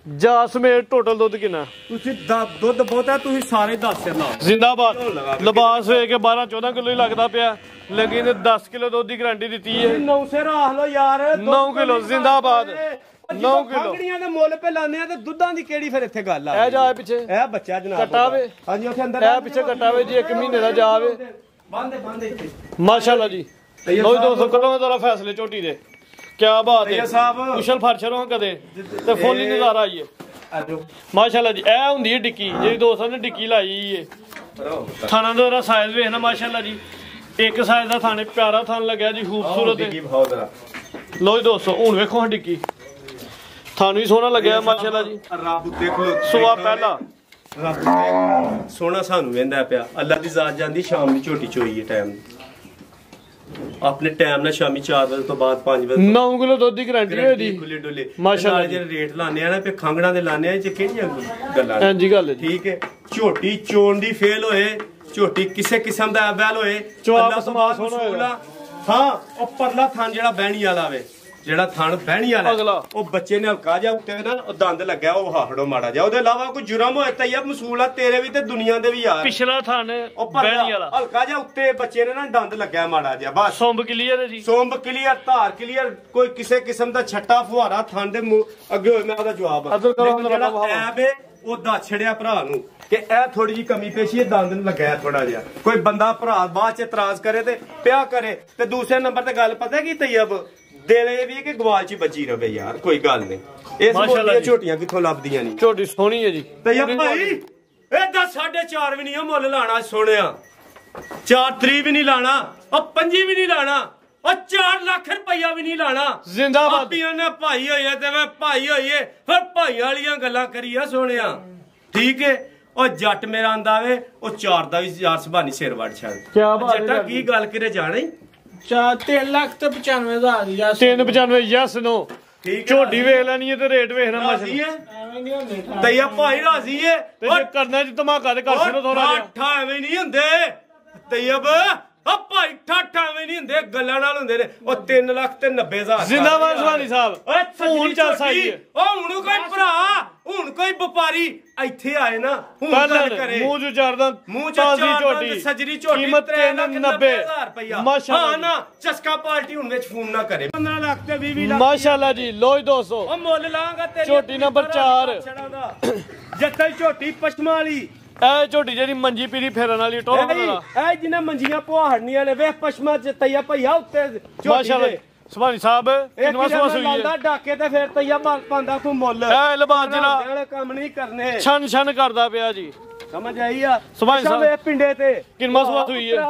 ਜਾ ਸਮੇਤ ਟੋਟਲ ਦੁੱਧ ਕਿੰਨਾ ਤੁਸੀਂ ਦੁੱਧ ਬਹੁਤਾ ਤੁਸੀਂ ਸਾਰੇ 10 ਸਿਰ ਲਾਓ ਜ਼ਿੰਦਾਬਾਦ ਲਿਬਾਸ ਵੇਖ ਕੇ 12-14 ਕਿਲੋ ਹੀ ਲੱਗਦਾ ਪਿਆ ਲੇਕਿਨ 10 ਕਿਲੋ ਦੁੱਧ ਦੀ ਗਾਰੰਟੀ ਦਿੱਤੀ ਏ 9 ਸਿਰ ਆਖ ਲੋ ਯਾਰ 9 ਕਿਲੋ ਜ਼ਿੰਦਾਬਾਦ 9 ਕਿਲੋ ਖੰਗੜੀਆਂ ਦੇ ਮੁੱਲ ਪੇ ਲਾਉਂਦੇ ਆ ਤੇ ਦੁੱਧਾਂ ਦੀ ਕਿਹੜੀ ਫਿਰ ਇੱਥੇ ਗੱਲ ਆ ਇਹ ਜਾ ਪਿੱਛੇ ਇਹ ਬੱਚਾ ਜਨਾਬ ਕਟਾਵੇ ਹਾਂਜੀ ਉੱਥੇ ਅੰਦਰ ਇਹ ਪਿੱਛੇ ਕਟਾਵੇ ਜੀ 1 ਮਹੀਨੇ ਦਾ ਜਾਵੇ ਬੰਦ ਇੱਥੇ ਮਾਸ਼ਾਅੱਲਾ ਜੀ ਲੋ ਦੋਸਤੋ ਕਰੋ ਜ਼ਰਾ ਫੈਸਲੇ ਝੋਟੀ ਦੇ ਕੀ ਬਾਤ ਹੈ ਸਾਹਿਬ ਕੁਸ਼ਲ ਫਰਸ਼ਰੋਂ ਕਦੇ ਤੇ ਫੁੱਲ ਹੀ ਨਜ਼ਾਰਾ ਆਈਏ ਮਾਸ਼ਾਅੱਲਾ ਜੀ ਇਹ ਹੁੰਦੀ ਹੈ ਡਿੱਕੀ ਜਿਹੜੀ ਦੋਸਤਾਂ ਨੇ ਡਿੱਕੀ ਲਾਈ ਏ ਥਾਣਾ ਦਾ ਸਾਈਜ਼ ਵੇਖਣਾ ਮਾਸ਼ਾਅੱਲਾ ਜੀ ਇੱਕ ਸਾਈਜ਼ ਦਾ ਥਾਣੇ ਪਿਆਰਾ ਥਾਣ ਲੱਗਿਆ ਜੀ ਖੂਬਸੂਰਤ ਹੈ ਲੋ ਜੀ ਦੋਸਤੋ ਹੁਣ ਵੇਖੋ ਹਾਂ ਡਿੱਕੀ ਥਾਣ ਵੀ ਸੋਹਣਾ ਲੱਗਿਆ ਮਾਸ਼ਾਅੱਲਾ ਜੀ ਰੱਬ ਦੇਖੋ ਸੁਆ ਪਹਿਲਾ ਰੱਬ ਸੋਹਣਾ ਸਾਨੂੰ ਵੇਂਦਾ ਪਿਆ ਅੱਲਾ ਦੀ ਜ਼ਾਤ ਜਾਂਦੀ ਸ਼ਾਮ ਦੀ ਝੋਟੀ ਚੋਈ ਹੈ ਟਾਈਮ ਆਪਣੇ ਟਾਈਮ ਨਾਲ ਸ਼ਾਮੀ 4 ਵਜੇ ਤੋਂ ਬਾਅਦ 5 ਵਜੇ 9 ਕਿਲੋ ਦੁੱਧ ਦੀ ਗਾਰੰਟੀ ਹੈ ਜੀ ਖੁੱਲੇ ਡੁੱਲੇ ਮਾਸ਼ਾਅੱਲਾ ਜਿਹੜੇ ਰੇਟ ਲਾਣੇ ਆ ਨਾ ਤੇ ਖੰਗੜਾਂ ਦੇ ਲਾਣੇ ਆ ਚ ਕਿਹੜੀਆਂ ਗੱਲਾਂ ਹਾਂਜੀ ਗੱਲ ਹੈ ਠੀਕ ਹੈ ਝੋਟੀ ਚੋਣ ਦੀ ਫੇਲ ਹੋਏ ਝੋਟੀ ਕਿਸੇ ਕਿਸਮ ਦਾ ਐਬਲ ਹੋਏ ਅੱਲਾ ਸਮਾਸ ਹੋਣਾ ਹਾਂ ਉਹ ਪਰਲਾ ਥਣ ਜਿਹੜਾ ਬਹਿਣੀ ਵਾਲਾ ਵੇ ਜਿਹੜਾ ਥਣ ਬਹਿਣੀ ਵਾਲਾ ਉਹ ਬੱਚੇ ਨੇ ਹਲਕਾ ਜਾ ਉੱਤੇ ਨਾ ਉਹ ਦੰਦ ਲੱਗਿਆ ਉਹ ਹਾਹੜੋ ਮਾੜਾ ਜਾ ਉਹਦੇ ਇਲਾਵਾ ਕੋਈ ਜੁਰਮ ਹੋਏ ਤੈयब ਮਸੂਲ ਆ ਤੇਰੇ ਵੀ ਤੇ ਦੁਨੀਆ ਦੇ ਵੀ ਯਾਰ ਪਿਛਲਾ ਥਣ ਉਹ ਬਹਿਣੀ ਵਾਲਾ ਹਲਕਾ ਜਾ ਉੱਤੇ ਬੱਚੇ ਨੇ ਨਾ ਦੰਦ ਲੱਗਿਆ ਮਾੜਾ ਜਾ ਬਸ ਸੁੰਬ ਕਲੀਅਰ ਹੈ ਜੀ ਸੁੰਬ ਕਲੀਅਰ ਧਾਰ ਕਲੀਅਰ ਕੋਈ ਕਿਸੇ ਕਿਸਮ ਦਾ ਛੱਟਾ ਫੁਹਾਰਾ ਥਣ ਦੇ ਅੱਗੇ ਹੋਏ ਮੈਂ ਉਹਦਾ ਜਵਾਬ ਜਿਹੜਾ ਐਬ ਉਹ ਦੱਸ ਛੜਿਆ ਭਰਾ ਨੂੰ ਕਿ ਇਹ ਥੋੜੀ ਜੀ ਕਮੀ ਪੇਸ਼ੀ ਦੰਦ ਲੱਗਿਆ ਥੋੜਾ ਜਿਹਾ ਕੋਈ ਬੰਦਾ ਭਰਾ ਬਾਅਦ ਚ ਇਤਰਾਜ਼ ਕਰੇ ਤੇ ਪਿਆ ਕਰੇ ਤੇ ਦੂਸਰੇ ਨੰਬਰ ਤੇ ਗੱਲ ਪਤਾ ਕੀ ਤैयब ਦਿਲ ਇਹ ਵੀ ਕਿ ਗਵਾਲ ਚ ਬਚੀ ਰਵੇ ਯਾਰ ਕੋਈ ਗੱਲ ਨਹੀਂ ਇਸ ਮੋਟੀਆਂ ਝੋਟੀਆਂ ਕਿੱਥੋਂ ਲੱਭਦੀਆਂ ਨਹੀਂ ਝੋਟੀ ਸੋਹਣੀ ਹੈ ਜੀ ਤैयब ਭਾਈ ਇਹਦਾ 4.5 ਵੀ ਨਹੀਂ ਮੁੱਲ ਲਾਣਾ ਸੋਹਣਿਆ 4 ਵੀ ਨਹੀਂ ਲਾਣਾ ਉਹ 5 ਵੀ ਨਹੀਂ ਲਾਣਾ ਉਹ 4 ਲੱਖ ਰੁਪਈਆ ਵੀ ਨਹੀਂ ਲਾਣਾ ਜ਼ਿੰਦਾਬਾਦ ਆਪੀਆਂ ਨੇ ਭਾਈ ਹੋਏ ਤੇ ਮੈਂ ਭਾਈ ਹੋਈਏ ਫਿਰ ਭਾਈ ਵਾਲੀਆਂ ਗੱਲਾਂ ਕਰੀਆ ਸੋਹਣਿਆ ਠੀਕ ਹੈ ਉਹ ਜੱਟ ਮੇਰਾ ਆਂਦਾ ਵੇ ਉਹ 4 ਦਾ ਵੀ ਯਾਰ ਸੁਭਾਨੀ ਸਿਰ ਵੜ ਛੱਡ ਕੀ ਬਾਤ ਹੈ ਜੱਟਾ ਕੀ ਗੱਲ ਕਰੇ ਜਾਣੇ 3,95,000 ਦੀ 395 ਯੈਸ ਨੋ ਝੋਟੀ ਵੇਖ ਲੈਣੀ ਹੈ ਤੇ ਰੇਟ ਵੇਖਣਾ ਰਾਜ਼ੀ ਹੈ ਤैयब ਭਾਈ ਰਾਜ਼ੀ ਹੈ ਤੇ ਜੇ ਕਰਨਾ ਚ ਧਮਾਕਾ ਤੇ ਕਰ ਛੜੋ ਥੋੜਾ ਜਿਹਾ ਠਾ ਐਵੇਂ ਨਹੀਂ ਹੁੰਦੇ ਤैयब ਆ ਭਾਈ ਠਾਠਾ ਐਵੇਂ ਨਹੀਂ ਹੁੰਦੇ ਗੱਲਾਂ ਨਾਲ ਹੁੰਦੇ ਨੇ ਉਹ 3,90,000 ਜ਼ਿੰਦਾਬਾਦ ਸੁਭਾਨੀ ਸਾਹਿਬ ਹੁਣ ਚੱਲ ਸਾਈ ਉਹ ਹੁਣ ਕੋਈ ਭਰਾ ਹੁਣ ਕੋਈ ਵਪਾਰੀ ਇੱਥੇ ਆਏ ਨਾ ਹੁਣ ਗੱਲ ਕਰੇ ਮੂੰਹ ਚ ਚਾਰਦਾ ਮੂੰਹ ਚ ਚਾਰਦਾ ਸਜਰੀ ਝੋਟੀ ਕੀਮਤ 3,90,000 ਰੁਪਇਆ ਮਾਸ਼ਾਅੱਲਾ ਹਾਂ ਨਾ ਚਸਕਾ ਪਾਰਟੀ ਹੁਣ ਵਿੱਚ ਫੋਨ ਨਾ ਕਰੇ 15 ਲੱਖ ਤੇ 20 ਲੱਖ ਮਾਸ਼ਾਅੱਲਾ ਜੀ ਲੋ ਜੀ ਦੋਸਤੋ ਉਹ ਮੁੱਲ ਲਾਂਗਾ ਤੇਰੀ ਝੋਟੀ ਨੰਬਰ 4 ਜੱਟਲ ਝੋਟੀ ਪਸ਼ਮਾ ਵਾਲੀ ਇਹ ਝੋਟੀ ਜਿਹੜੀ ਮੰਜੀ ਪੀਰੀ ਫੇਰਨ ਵਾਲੀ ਟੋਰ ਵਾਲਾ ਇਹ ਜਿਹਨਾਂ ਮੰਜੀਆਂ ਪਹਾੜਨੀਆਂ ਨੇ ਵੇਖ ਪਸ਼ਮਾ ਚ ਤैयब ਭਈਆ ਉੱਤੇ ਮਾਸ਼ਾਅੱਲਾ ਸੁਭਾਨੀ ਸਾਹਿਬ ਕਿੰਨਾ ਸੋਹਣਾ ਸੂਈ ਹੈ ਡਾਕੇ ਤੇ ਫਿਰ ਤैयब ਪਾਉਂਦਾ ਤੂੰ ਮੁੱਲ ਇਹ ਲਬਾਸ ਜਿਹੜਾ ਕੰਮ ਨਹੀਂ ਕਰਨੇ ਛਨ ਛਨ ਕਰਦਾ ਪਿਆ ਜੀ ਸਮਝ ਆਈ ਆ ਸੁਭਾਨੀ ਸਾਹਿਬ ਪਿੰਡੇ ਤੇ ਕਿੰਨਾ ਸੋਹਣਾ ਸੂਈ ਹੈ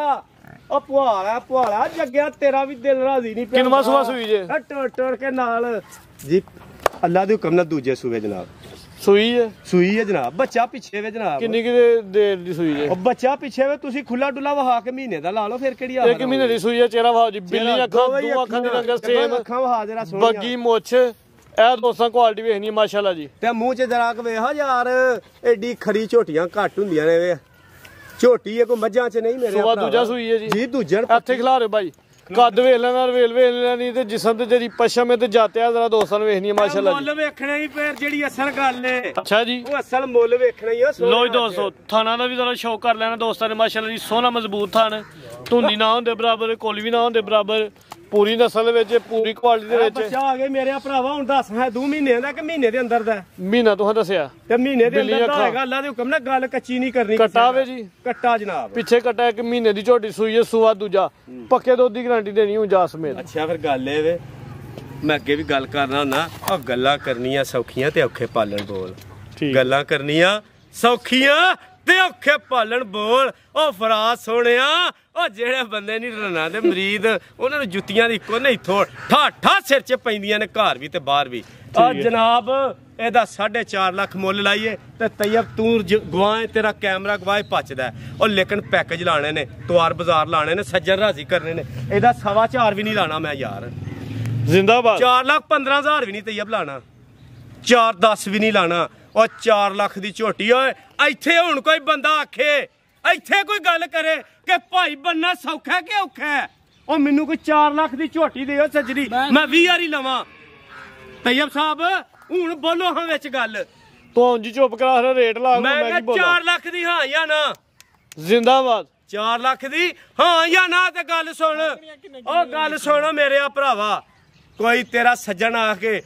ਉਹ ਪੁਆਲਾ ਜੱਗਿਆ ਤੇਰਾ ਵੀ ਦਿਲ ਰਾਜ਼ੀ ਨਹੀਂ ਪਿਆ ਕਿੰਨਵਾਂ ਸੂਆ ਸੂਈ ਜੇ ਟੁਰ ਕੇ ਨਾਲ ਜੀ ਅੱਲਾ ਦੇ ਹੁਕਮ ਨਾਲ ਦੂਜੇ ਸੂਏ ਜਨਾਬ ਸੂਈ ਹੈ ਸੂਈ ਹੈ ਜਨਾਬ ਬੱਚਾ ਪਿੱਛੇ ਵੇ ਜਨਾਬ ਕਿੰਨੀ ਕਿ ਦੇਰ ਦੀ ਸੂਈ ਜੇ ਉਹ ਬੱਚਾ ਪਿੱਛੇ ਵੇ ਤੁਸੀਂ ਖੁੱਲਾ ਡੁੱਲਾ ਵਹਾ ਕੇ ਮਹੀਨੇ ਦਾ ਲਾ ਲਓ ਫਿਰ ਕਿਹੜੀ ਆ 1 ਮਹੀਨੇ ਦੀ ਸੂਈ ਹੈ ਚਿਹਰਾ ਵਹਾ ਜੀ ਬਿੱਲੀ ਅੱਖਾਂ ਦੋ ਅੱਖਾਂ ਦੀ ਰੰਗ ਸੇਮ ਅੱਖਾਂ ਵਹਾ ਜਰਾ ਸੋਹਣੀਆਂ ਬੱਗੀ ਮੁੱਛ ਇਹ ਦੋਸਤਾਂ ਕੁਆਲਿਟੀ ਵੇਖਣੀ ਮਾਸ਼ਾਅੱਲਾ ਜੀ ਤੇ ਮੂੰਹ 'ਚ ਜਰਾ ਕ ਵੇਖ ਯਾਰ ਐਡੀ ਖੜੀ ਝੋਟੀਆਂ ਘੱਟ ਹੁੰਦੀਆਂ ਨੇ ਵੇ ਝੋਟੀ ਇਹ ਕੋਈ ਮੱਝਾਂ 'ਚ ਨਹੀਂ ਮੇਰੇ ਸੂਆ ਦੂਜਾ ਸੂਈ ਹੈ ਜੀ ਦੂਜਾ ਇੱਥੇ ਖਿਲਾ ਰਹੇ ਭਾਈ ਕੱਦ ਵੇਖ ਲੈਣਾ ਰਵੇਲ ਵੇਖ ਲੈਣੀ ਤੇ ਜਿਸਮ ਤੇ ਜਿਹੜੀ ਪਸ਼ਮ ਤੇ ਜਾਤਿਆ ਜਰਾ ਦੋਸਤਾਂ ਨੂੰ ਵੇਖਣੀ ਮਾਸ਼ਾਅੱਲਾ ਜੀ ਮੁੱਲ ਵੇਖਣਾ ਹੀ ਫੇਰ ਜਿਹੜੀ ਅਸਲ ਗੱਲ ਏ ਅੱਛਾ ਜੀ ਉਹ ਅਸਲ ਮੁੱਲ ਵੇਖਣਾ ਹੀ ਆ ਲੋ ਜੀ ਦੋਸਤੋ ਥਾਣਾ ਦਾ ਵੀ ਜ਼ਰਾ ਸ਼ੌਕ ਕਰ ਲੈਣਾ ਦੋਸਤਾਂ ਨੇ ਮਾਸ਼ਾਅੱਲਾ ਜੀ ਸੋਹਣਾ ਮਜ਼ਬੂਤ ਥਾਣ ਧੁੰਨੀ ਨਾ ਹੁੰਦੇ ਬਰਾਬਰ ਕੋਲੀ ਵੀ ਨਾ ਹੁੰਦੇ ਬਰਾਬਰ ਪੂਰੀ ਨਸਲ ਵਿੱਚ ਪੂਰੀ ਕੁਆਲਿਟੀ ਦੇ ਵਿੱਚ ਬੱਚਾ ਆ ਗਏ ਮੇਰੇ ਭਰਾਵਾ ਹੁਣ ਦੱਸ ਹੈ 2 ਮਹੀਨਿਆਂ ਦਾ ਕਿ ਮਹੀਨੇ ਦੇ ਅੰਦਰ ਦਾ ਮਹੀਨਾ ਤੁਹਾਂ ਦੱਸਿਆ ਤੇ ਮਹੀਨੇ ਦੇ ਅੰਦਰ ਦਾ ਹੋਏਗਾ ਅੱਲਾ ਦੇ ਹੁਕਮ ਨਾਲ ਗੱਲ ਕੱਚੀ ਨਹੀਂ ਕਰਨੀ ਕੱਟਾ ਵੇ ਜੀ ਕੱਟਾ ਜਨਾਬ ਪਿੱਛੇ ਕੱਟਾ 1 ਮਹੀਨੇ ਦੀ ਝੋਟੀ ਸੂਈ ਹੈ ਸੂਆ ਦੂਜਾ ਪੱਕੇ ਦੁੱਧ ਦੀ ਗਾਰੰਟੀ ਦੇਣੀ ਹੁਣ ਜਾ ਸਮੇਤ ਅੱਛਾ ਫਿਰ ਗੱਲ ਇਹ ਵੇ ਮੈਂ ਅੱਗੇ ਵੀ ਗੱਲ ਕਰਨਾ ਹੁੰਦਾ ਉਹ ਗੱਲਾਂ ਕਰਨੀਆਂ ਸੌਖੀਆਂ ਤੇ ਔਖੇ ਪਾਲਣ ਬੋਲ ਗੱਲਾਂ ਕਰਨੀਆਂ ਸੌਖੀਆਂ ਤੇ ਔਖੇ ਪਾਲਣ ਬੋਲ ਉਹ ਫਰਾਜ਼ ਸੋਹਣਿਆ ਉਹ ਜਿਹੜੇ ਬੰਦੇ ਨਹੀਂ ਰਣਾ ਦੇ ਮਰੀਦ ਉਹਨਾਂ ਨੂੰ ਜੁੱਤੀਆਂ ਦੀ ਇੱਕੋ ਨਹੀਂ ਥੋੜ ਠਾਠਾ ਸਿਰ 'ਚ ਪੈਂਦੀਆਂ ਨੇ ਘਰ ਵੀ ਤੇ ਬਾਹਰ ਵੀ ਆ ਜਨਾਬ ਇਹਦਾ 4.5 ਲੱਖ ਮੁੱਲ ਲਾਈਏ ਤੇ ਤੈयब ਤੂੰ ਗਵਾਏ ਤੇਰਾ ਕੈਮਰਾ ਗਵਾਏ ਪਚਦਾ ਉਹ ਲੇਕਿਨ ਪੈਕੇਜ ਲਾਣੇ ਨੇ ਤਵਾਰ ਬਾਜ਼ਾਰ ਲਾਣੇ ਨੇ ਸੱਜਣ ਰਾਜ਼ੀ ਕਰਨੇ ਨੇ ਇਹਦਾ 4.25 ਵੀ ਨਹੀਂ ਲਾਣਾ ਮੈਂ ਯਾਰ ਜ਼ਿੰਦਾਬਾਦ 4,15,000 ਵੀ ਨਹੀਂ ਤैयब ਲਾਣਾ 4-10 ਵੀ ਨਹੀਂ ਲਾਣਾ ਉਹ 4 ਲੱਖ ਦੀ ਝੋਟੀ ਓਏ ਇੱਥੇ ਹੁਣ ਕੋਈ ਬੰਦਾ ਆਖੇ ਇੱਥੇ ਕੋਈ ਗੱਲ ਕਰੇ ਕਿ ਭਾਈ ਬੰਨਾ ਸੌਖਾ ਕਿ ਔਖਾ ਉਹ ਮੈਨੂੰ ਕੋਈ 4 ਲੱਖ ਦੀ ਝੋਟੀ ਦਿਓ ਸੱਜਰੀ ਮੈਂ 20 ਵਾਰੀ ਲਵਾਂ ਤैयब ਸਾਹਿਬ ਹੁਣ ਬੋਲੋ ਹਾਂ ਵਿੱਚ ਗੱਲ ਤੂੰ ਉਂਝ ਚੁੱਪ ਕਰਾ ਰਿਹਾ ਰੇਟ ਲਾ ਮੈਂ ਕਿਹਾ 4 ਲੱਖ ਦੀ ਹਾਂ ਜਾਂ ਨਾ ਜ਼ਿੰਦਾਬਾਦ 4 ਲੱਖ ਦੀ ਹਾਂ ਜਾਂ ਨਾ ਤੇ ਗੱਲ ਸੁਣ ਉਹ ਗੱਲ ਸੁਣ ਮੇਰੇ ਆ ਭਰਾਵਾ ਕੋਈ ਤੇਰਾ ਸੱਜਣ ਆ ਕੇ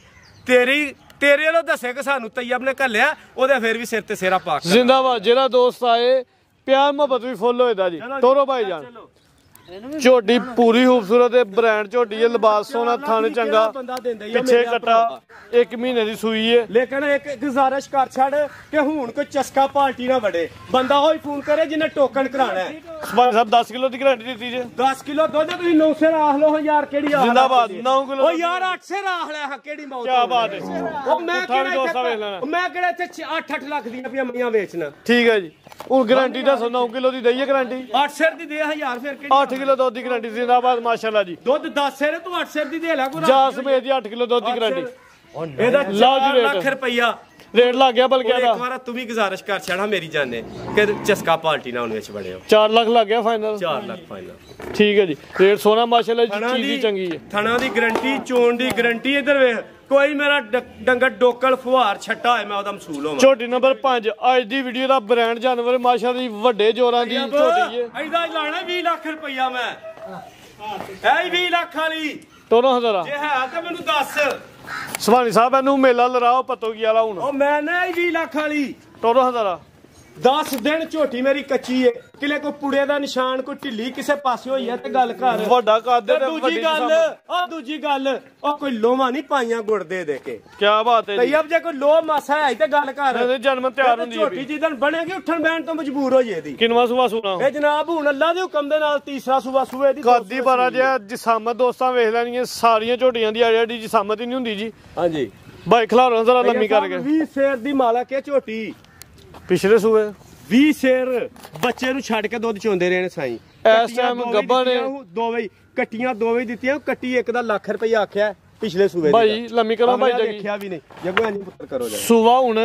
ਤੇਰੇ ਵੱਲੋਂ ਦੱਸੇ ਕਿ ਸਾਨੂੰ ਤैयब ਨੇ ਘੱਲਿਆ ਉਹਦੇ ਫਿਰ ਵੀ ਸਿਰ ਤੇ ਸਿਰਾ ਪਾ ਕੇ ਜ਼ਿੰਦਾਬਾਦ ਜਿਹੜਾ ਦੋਸਤ ਆਏ ਪਿਆਰ ਮੁਹੱਬਤ ਵੀ ਫੁੱਲ ਹੋਏਦਾ ਜੀ ਤੋਰੋ ਭਾਈ ਜਾਨ ਝੋਟੀ ਪੂਰੀ ਖੂਬਸੂਰਤ ਹੈ ਬ੍ਰਾਂਡ ਝੋਟੀ ਹੈ ਲਿਬਾਸ ਸੋਹਣਾ ਥਣ ਚੰਗਾ ਪਿੱਛੇ ਕੱਟਾ 1 ਮਹੀਨੇ ਦੀ ਸੂਈ ਹੈ ਲੇਕਿਨ ਇੱਕ ਗੁਜ਼ਾਰਿਸ਼ ਕਰ ਛੱਡ ਕਿ ਹੁਣ ਕੋਈ ਚਸਕਾ ਪਾਰਟੀ ਨਾ ਵੜੇ ਬੰਦਾ ਹੋਈ ਫੋਨ ਕਰੇ ਜਿਹਨੇ ਟੋਕਨ ਕਰਾਣਾ ਹੈ ਭਾਈ ਸਾਹਿਬ 10 ਕਿਲੋ ਦੀ ਗਾਰੰਟੀ ਦਿੱਤੀ ਜੇ 10 ਕਿਲੋ ਦੁੱਧ ਤੁਸੀਂ 900 ਰਾਖ ਲਓ ਯਾਰ ਕਿਹੜੀ ਆ ਜ਼ਿੰਦਾਬਾਦ 9 ਕਿਲੋ ਓ ਯਾਰ 800 ਰਾਖ ਲੈ ਕਿਹੜੀ ਮੌਤ ਕੀ ਬਾਤ ਹੈ ਉਹ ਮੈਂ ਕਿਹੜਾ ਇੱਥੇ 8-8 ਲੱਖ ਦੀਆਂ ਪਈਆਂ ਮਈਆਂ ਵੇਚਣਾ ਠੀਕ ਹੈ ਜੀ ਹੁਣ ਗਾਰੰਟੀ ਦੱਸੋ 9 ਕਿਲੋ ਦੀ ਦਈਏ ਗਾਰੰਟੀ 800 ਦੀ ਦੇ 1000 ਫਿਰ ਕਿਹੜੀ 8 ਕਿਲੋ ਦੁੱਧ ਦੀ ਗਾਰੰਟੀ ਜ਼ਿੰਦਾਬਾਦ ਮਾਸ਼ਾਅੱਲਾ ਜੀ ਦੁੱਧ 10 ਸੇ ਤੂੰ 800 ਦੀ ਦੇ ਲੈ ਕੋਈ ਜਾ ਸਮੇਤ ਦੀ 8 ਕਿਲੋ ਦੁੱਧ ਦੀ ਗਾਰੰਟੀ ਇਹਦਾ ਲਓ ਜੀ 4 ਲੱਖ ਰੁਪਈਆ ਰੇਟ ਲੱਗ ਗਿਆ ਬਲਕਿ ਇੱਕ ਵਾਰ ਤੂੰ ਵੀ ਗੁਜ਼ਾਰਿਸ਼ ਕਰ ਛੜਾ ਮੇਰੀ ਜਾਨੇ ਕਿ ਚਸਕਾ ਪਾਰਟੀ ਨਾਲ ਵਿੱਚ ਬੜੇ ਹੋ 4 ਲੱਖ ਲੱਗ ਗਿਆ ਫਾਈਨਲ 4 ਲੱਖ ਫਾਈਨਲ ਠੀਕ ਹੈ ਜੀ ਰੇਟ ਸੋਨਾ ਮਾਸ਼ਾਅੱਲਾ ਜੀ ਚੀਜ਼ ਚੰਗੀ ਹੈ ਥਣਾ ਦੀ ਗਾਰੰਟੀ ਚੋਣ ਦੀ ਗਾਰੰਟੀ ਇਧਰ ਵੇਖ ਕੋਈ ਮੇਰਾ ਡੰਗਰ ਡੋਕਲ ਫੁਹਾਰ ਛੱਟਾ ਹੋਏ ਮੈਂ ਉਹਦਾ ਮਸੂਲ ਹੋਵਾਂ ਝੋਟੀ ਨੰਬਰ 5 ਅੱਜ ਦੀ ਵੀਡੀਓ ਦਾ ਬ੍ਰਾਂਡ ਜਾਨਵਰ ਮਾਸ਼ਾਅੱਲਾ ਦੀ ਵੱਡੇ ਜੋਰਾਂ ਦੀ ਝੋਟੀ ਹੈ ਇਹਦਾ ਲਾਣਾ 20 ਲੱਖ ਰੁਪਈਆ ਮੈਂ ਐ 20 ਲੱਖ ਵਾਲੀ ਤੋਰੋ ਹਜ਼ਾਰਾ ਜੇ ਹੈ ਤਾਂ ਮੈਨੂੰ ਦੱਸ ਸੁਭਾਨੀ ਸਾਹਿਬ ਇਹਨੂੰ ਮੇਲਾ ਲਰਾਓ ਪਤੋ ਕੀ ਵਾਲਾ ਹੁਣ ਉਹ ਮੈਂ ਨਾ 20 ਲੱਖ ਵਾਲੀ ਤੋਰੋ ਹਜ਼ਾਰਾ 10 ਦਿਨ ਝੋਟੀ ਮੇਰੀ ਕੱਚੀ ਏ ਕਿਲੇ ਕੋਈ ਪੁੜੇ ਦਾ ਨਿਸ਼ਾਨ ਕੋਈ ਢਿੱਲੀ ਕਿਸੇ ਪਾਸੇ ਹੋਈ ਹੈ ਤੇ ਗੱਲ ਕਰ ਵੱਡਾ ਕੱਦ ਤੇ ਦੂਜੀ ਗੱਲ ਉਹ ਕੋਈ ਲੋਵਾ ਨਹੀਂ ਪਾਈਆਂ ਗੁੜ ਦੇ ਕੇ ਕੀ ਬਾਤ ਹੈ ਜੀ ਤैयब ਜੇ ਕੋਈ ਲੋ ਮਾਸਾ ਹੈ ਤੇ ਗੱਲ ਕਰ ਇਹਦੇ ਜਨਮ ਤਿਆਰ ਹੁੰਦੀ ਹੈ ਝੋਟੀ ਜਿੱਦਣ ਬਣੇਗੀ ਉੱਠਣ ਬੈਣ ਤੋਂ ਮਜਬੂਰ ਹੋ ਜੇਦੀ ਕਿੰਨਵਾ ਸੂਆ ਸੁਣਾ ਇਹ ਜਨਾਬ ਹੁਣ ਅੱਲਾ ਦੇ ਹੁਕਮ ਦੇ ਨਾਲ ਤੀਸਰਾ ਸੂਆ ਸੂਏ ਦੀ ਕਾਦੀ ਬਾਰਾ ਜਿਹਾ ਜਿਸਾਮਤ ਦੋਸਤਾਂ ਵੇਖ ਲੈਣੀਆਂ ਸਾਰੀਆਂ ਝੋਟੀਆਂ ਦੀ ਆੜੀ ਜਿਸਾਮਤ ਹੀ ਨਹੀਂ ਹੁੰਦੀ ਜੀ ਹਾਂਜੀ ਬਾਈ ਖਲਾਰੋ ਜ਼ਰਾ ਲੰਮੀ ਕਰਕੇ 20 ਸ਼ੇਰ ਦੀ ਮਾਲਕ ਹੈ ਝੋਟੀ ਪਿਛਲੇ ਸੂਏ 20 ਸ਼ੇਰ ਬੱਚੇ ਨੂੰ ਛੱਡ ਕੇ ਦੁੱਧ ਚੋਂਦੇ ਰਹੇ ਨੇ ਸਾਈ ਇਸ ਟਾਈਮ ਗੱਬਾ ਨੇ ਦੋਵੇਂ ਕੱਟੀਆਂ ਦੋਵੇਂ ਦਿੱਤੀਆਂ ਕੱਟੀ ਇੱਕ ਦਾ ਲੱਖ ਰੁਪਏ ਆਖਿਆ ਪਿਛਲੇ ਸੂਏ ਦੀ ਭਾਈ ਲੰਮੀ ਕਰੋ ਭਾਈ ਜੀ ਦੇਖਿਆ ਵੀ ਨਹੀਂ ਜੱਗੋ ਨਹੀਂ ਪੁੱਤਰ ਕਰੋ ਜਾ ਸੂਆ ਹੁਣ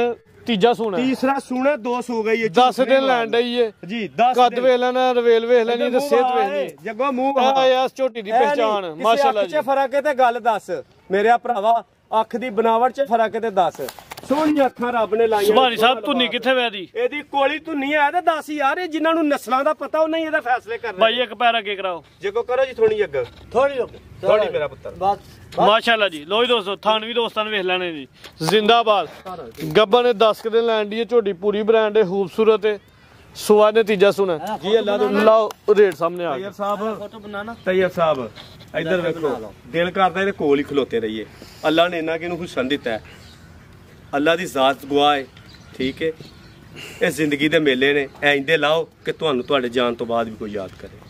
ਤੀਜਾ ਸੂਣਾ ਤੀਸਰਾ ਸੂਣਾ 2 ਸੂ ਗਈ ਹੈ 10 ਦਿਨ ਲੈਣ ਡਈ ਏ ਜੀ 10 ਕੱਦ ਵੇਖ ਲੈਣਾ ਰਵੇਲ ਵੇਖ ਲੈਣੀ ਤੇ ਸਿਹਤ ਵੇਖਣੀ ਜੱਗੋ ਮੂੰਹ ਆ ਇਸ ਝੋਟੀ ਦੀ ਪਹਿਚਾਣ ਮਾਸ਼ਾਅੱਲਾ ਜੀ ਅੱਖ 'ਚ ਫਰਕ ਹੈ ਤੇ ਗੱਲ ਦੱਸ ਮੇਰੇ ਭਰਾਵਾ ਅੱਖ ਦੀ ਬਨਾਵਟ 'ਚ ਫਰਕ ਹੈ ਤੇ ਦੱਸ ਸੋਹਣੀਆਂ ਅੱਖਾਂ ਰੱਬ ਨੇ ਲਾਈਆਂ ਸੁਭਾਨੀ ਸਾਹਿਬ ਧੁੰਨੀ ਕਿੱਥੇ ਵੈਦੀ ਇਹਦੀ ਕੋਲੀ ਧੁੰਨੀ ਹੈ ਤੇ ਦੱਸ ਯਾਰ ਇਹ ਜਿਨ੍ਹਾਂ ਨੂੰ ਨਸਲਾਂ ਦਾ ਪਤਾ ਉਹ ਨਹੀਂ ਇਹਦਾ ਫੈਸਲੇ ਕਰਨਾ ਭਾਈ ਇੱਕ ਪੈਰ ਅੱਗੇ ਕਰਾਓ ਜੱਗੋ ਕਰੋ ਜੀ ਥੋੜੀ ਅੱਗ ਥੋੜੀ ਮੇਰਾ ਪੁੱਤਰ ਮਾਸ਼ਾਅੱਲਾ ਜੀ ਲੋ ਜੀ ਦੋਸਤੋ ਥਾਨ ਵੀ ਦੋਸਤਾਂ ਨੇ ਵੇਖ ਲੈਣੇ ਜੀ ਜ਼ਿੰਦਾਬਾਦ ਗੱਬਾ ਨੇ 10 ਦਿਨ ਲੈਣ ਦੀ ਝੋਟੀ ਪੂਰੀ ਬ੍ਰਾਂਡ ਹੈ ਖੂਬਸੂਰਤ ਹੈ ਸੁਆ ਨੇ ਤੀਜਾ ਸੁਣਾ ਜੀ ਅੱਲਾ ਦੇ ਲਓ ਰੇਟ ਸਾਹਮਣੇ ਆ ਤैयब ਸਾਹਿਬ ਫੋਟੋ ਬਣਾਣਾ ਤैयब ਸਾਹਿਬ ਇੱਧਰ ਵੇਖੋ ਦਿਲ ਕਰਦਾ ਇਹਦੇ ਕੋਲ ਹੀ ਖਲੋਤੇ ਰਹੀਏ ਅੱਲਾ ਨੇ ਇਹਨਾਂ ਕਿਨੂੰ ਹੁਸਨ ਦਿੱਤਾ ਹੈ ਅੱਲਾ ਦੀ ਜ਼ਾਤ ਗਵਾਹ ਹੈ ਠੀਕ ਹੈ ਇਹ ਜ਼ਿੰਦਗੀ ਦੇ ਮੇਲੇ ਨੇ ਐਂਦੇ ਲਾਓ ਕਿ ਤੁਹਾਨੂੰ ਤੁਹਾਡੇ ਜਾਨ ਤੋਂ ਬਾਅਦ ਵੀ ਕੋਈ ਯਾਦ ਕਰੇ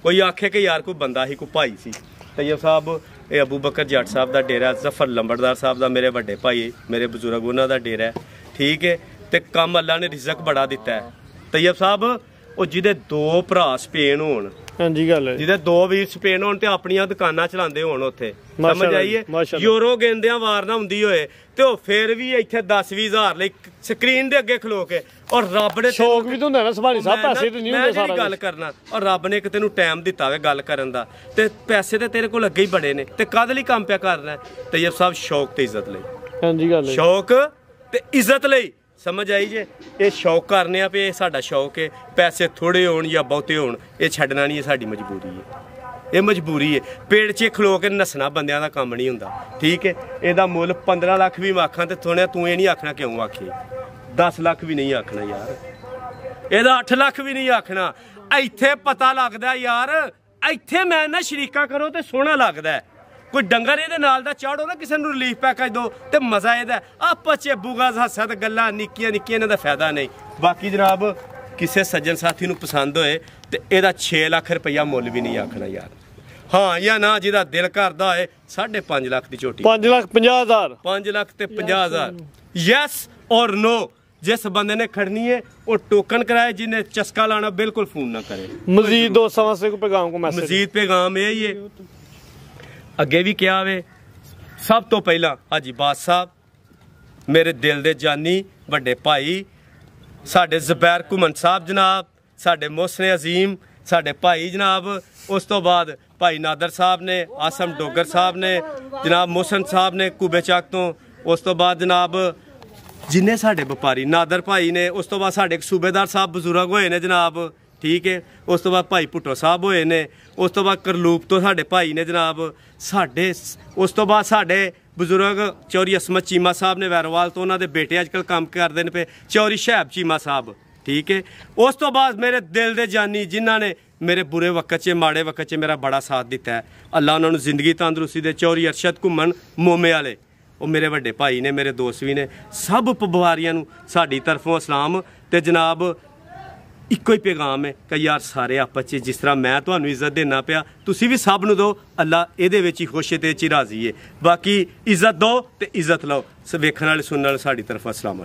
कोई आखे कि यार कोई बंदा ही कोई भाई सी। तैयब साहब ये अबू बकर जट साहब का डेरा, जफर लंबड़दार साहब का मेरे बड़े भाई मेरे बजुर्ग उन्हों का डेरा है, ठीक है। तो कम अल्लाह ने रिजक बड़ा दिता है। तैयब साहब ਉਹ ਜਿਹਦੇ 2 ਭਰਾ ਸਪੇਨ ਹੋਣ, ਹਾਂਜੀ ਗੱਲ ਹੈ, ਜਿਹਦੇ 2 ਵੀਰ ਸਪੇਨ ਹੋਣ ਤੇ ਆਪਣੀਆਂ ਦੁਕਾਨਾਂ ਚਲਾਉਂਦੇ ਹੋਣ ਉੱਥੇ, ਸਮਝ ਆਈਏ, ਯੂਰੋ ਗੇਂਦਿਆਂ ਵਾਰ ਨਾ ਹੁੰਦੀ ਹੋਏ ਤੇ ਉਹ ਫੇਰ ਵੀ ਇੱਥੇ 10-20 ਹਜ਼ਾਰ ਲਈ ਸਕਰੀਨ ਦੇ ਅੱਗੇ ਖਲੋ ਕੇ, ਔਰ ਰੱਬ ਨੇ ਸ਼ੌਕ ਵੀ ਤਾਂ ਹੁੰਦਾ ਨਾ ਸੰਭਾਲੀ ਸਾਹਿਬ, ਪੈਸੇ ਤੇ ਨਹੀਂ ਹੁੰਦੇ ਸਾਰਾ ਗੱਲ ਕਰਨਾ, ਔਰ ਰੱਬ ਨੇ ਇੱਕ ਤੈਨੂੰ ਟਾਈਮ ਦਿੱਤਾ ਵੇ ਗੱਲ ਕਰਨ ਦਾ, ਤੇ ਪੈਸੇ ਤੇ ਤੇਰੇ ਕੋਲ ਅੱਗੇ ਹੀ ਬੜੇ ਨੇ, ਤੇ ਕਦ ਲਈ ਕੰਮ ਪਿਆ ਕਰਨਾ? ਤੈयब ਸਾਹਿਬ ਸ਼ੌਕ ਤੇ ਇੱਜ਼ਤ ਲਈ, ਹਾਂਜੀ ਗੱਲ ਹੈ, ਸ਼ੌਕ ਤੇ ਇੱਜ਼ਤ ਲਈ, ਸਮਝ ਆਈ ਜੇ। ਇਹ ਸ਼ੌਕ ਕਰਨੇ ਆ ਵੀ ਇਹ ਸਾਡਾ ਸ਼ੌਕ ਹੈ, ਪੈਸੇ ਥੋੜੇ ਹੋਣ ਜਾਂ ਬਹੁਤੇ ਹੋਣ ਇਹ ਛੱਡਣਾ ਨਹੀਂ, ਇਹ ਸਾਡੀ ਮਜਬੂਰੀ ਹੈ, ਇਹ ਮਜਬੂਰੀ ਹੈ। ਪੇੜ 'ਚ ਖਲੋ ਕੇ ਨੱਸਣਾ ਬੰਦਿਆਂ ਦਾ ਕੰਮ ਨਹੀਂ ਹੁੰਦਾ, ਠੀਕ ਹੈ। ਇਹਦਾ ਮੁੱਲ 15 ਲੱਖ ਵੀ ਆਖਾਂ ਤੇ ਥੋੜ੍ਹਾ ਤੂੰ ਇਹ ਨਹੀਂ ਆਖਣਾ ਕਿਉਂ ਆਖੇ, 10 ਲੱਖ ਵੀ ਨਹੀਂ ਆਖਣਾ ਯਾਰ, ਇਹਦਾ 8 ਲੱਖ ਵੀ ਨਹੀਂ ਆਖਣਾ। ਇੱਥੇ ਪਤਾ ਲੱਗਦਾ ਯਾਰ, ਇੱਥੇ ਮੈਂ ਨਾ ਸ਼ਰੀਕਾ ਕਰੋ ਤੇ ਸੋਹਣਾ ਲੱਗਦਾ। ਕੋਈ ਡੰਗਰ ਇਹਦੇ ਨਾਲ ਦਾ ਚਾੜੋ ਨਾ, ਕਿਸੇ ਨੂੰ ਰਿਲੀਫ ਪੈਕੇਜ ਦੋ ਤੇ ਮਜ਼ਾ ਇਹਦਾ। ਆਪਸ 'ਚ ਬੁਗਾਜ਼ ਹੱਸਦ ਗੱਲਾਂ ਨਿੱਕੀਆਂ ਨਿੱਕੀਆਂ, ਇਹਨਾਂ ਦਾ ਫਾਇਦਾ ਨਹੀਂ। ਬਾਕੀ ਜਨਾਬ ਕਿਸੇ ਸੱਜਣ ਸਾਥੀ ਨੂੰ ਪਸੰਦ ਹੋਏ ਤੇ ਇਹਦਾ 6 ਲੱਖ ਰੁਪਈਆ ਮੁੱਲ ਵੀ ਨਹੀਂ ਆਖਣਾ ਯਾਰ, ਹਾਂ ਜਾਂ ਨਾ। ਜਿਹਦਾ ਦਿਲ ਕਰਦਾ ਹੋਏ 5.5 ਲੱਖ ਦੀ ਝੋਟੀ, 5,50,000, 5 ਲੱਖ ਤੇ 50,000, ਯੈਸ ਔਰ नो। जिस बंदे ने खड़नी है वो टोकन कराए, जिन्हें चस्का लाना बिल्कुल फोन ना करे। मजीद दोस्तों वास्ते कोई पैगाम को मैसेज, मजीद पैगाम यही है, अगे भी क्या वे, सब तो पहला हाजी बास साहब मेरे दिल दे जानी वड्डे भाई, साडे ज़ुबैर घुमन साहब जनाब, साडे मोहसिन अजीम साडे भाई जनाब, उस तो बाद भाई नादर साहब ने, आसम डोगर साहब ने जनाब, मोहसिन साहब ने कूबे चक तो, उस तो बाद जनाब जिन्ने साडे व्यापारी नादर भाई ने, उस तो बाद साडे सूबेदार साहब बजुर्ग होए ने जनाब, ठीक है। उस तो बाद भाई भुट्टो साहब होए ने, उस तो बाद करलूप तो साडे भाई ने जनाब साडे, उस तो बाद साडे बजुर्ग चौरी असमत चीमा साहब ने वैरोवाल तो, उन्होंने बेटे अजकल काम करते हैं पे चौरी शैब चीमा साहब, ठीक है। उस तो बाद मेरे दिल दे जानी जिन्होंने मेरे बुरे वक्त च माड़े वक्त च मेरा बड़ा साथ दिता है, अल्लाह उन्होंने जिंदगी तंदुरुस्ती दे। चौरी अरशद घुमन मोमे वाले वो मेरे वड्डे भाई ने, मेरे दोस्त भी ने, सब पवारियां नूं साडी तरफों सलाम। ते जनाब इक्को ही पैगाम है कि यार सारे आपस च जिस तरह मैं तुहानूं इज्जत देना पिया, तुसीं भी सब नूं दो, अल्लाह इहदे विच ही खुश है ते च राजी है। बाकी इज्जत दो ते इज्जत लो। वेखण वाले सुनण वाले साडी तरफों अस्सलाम।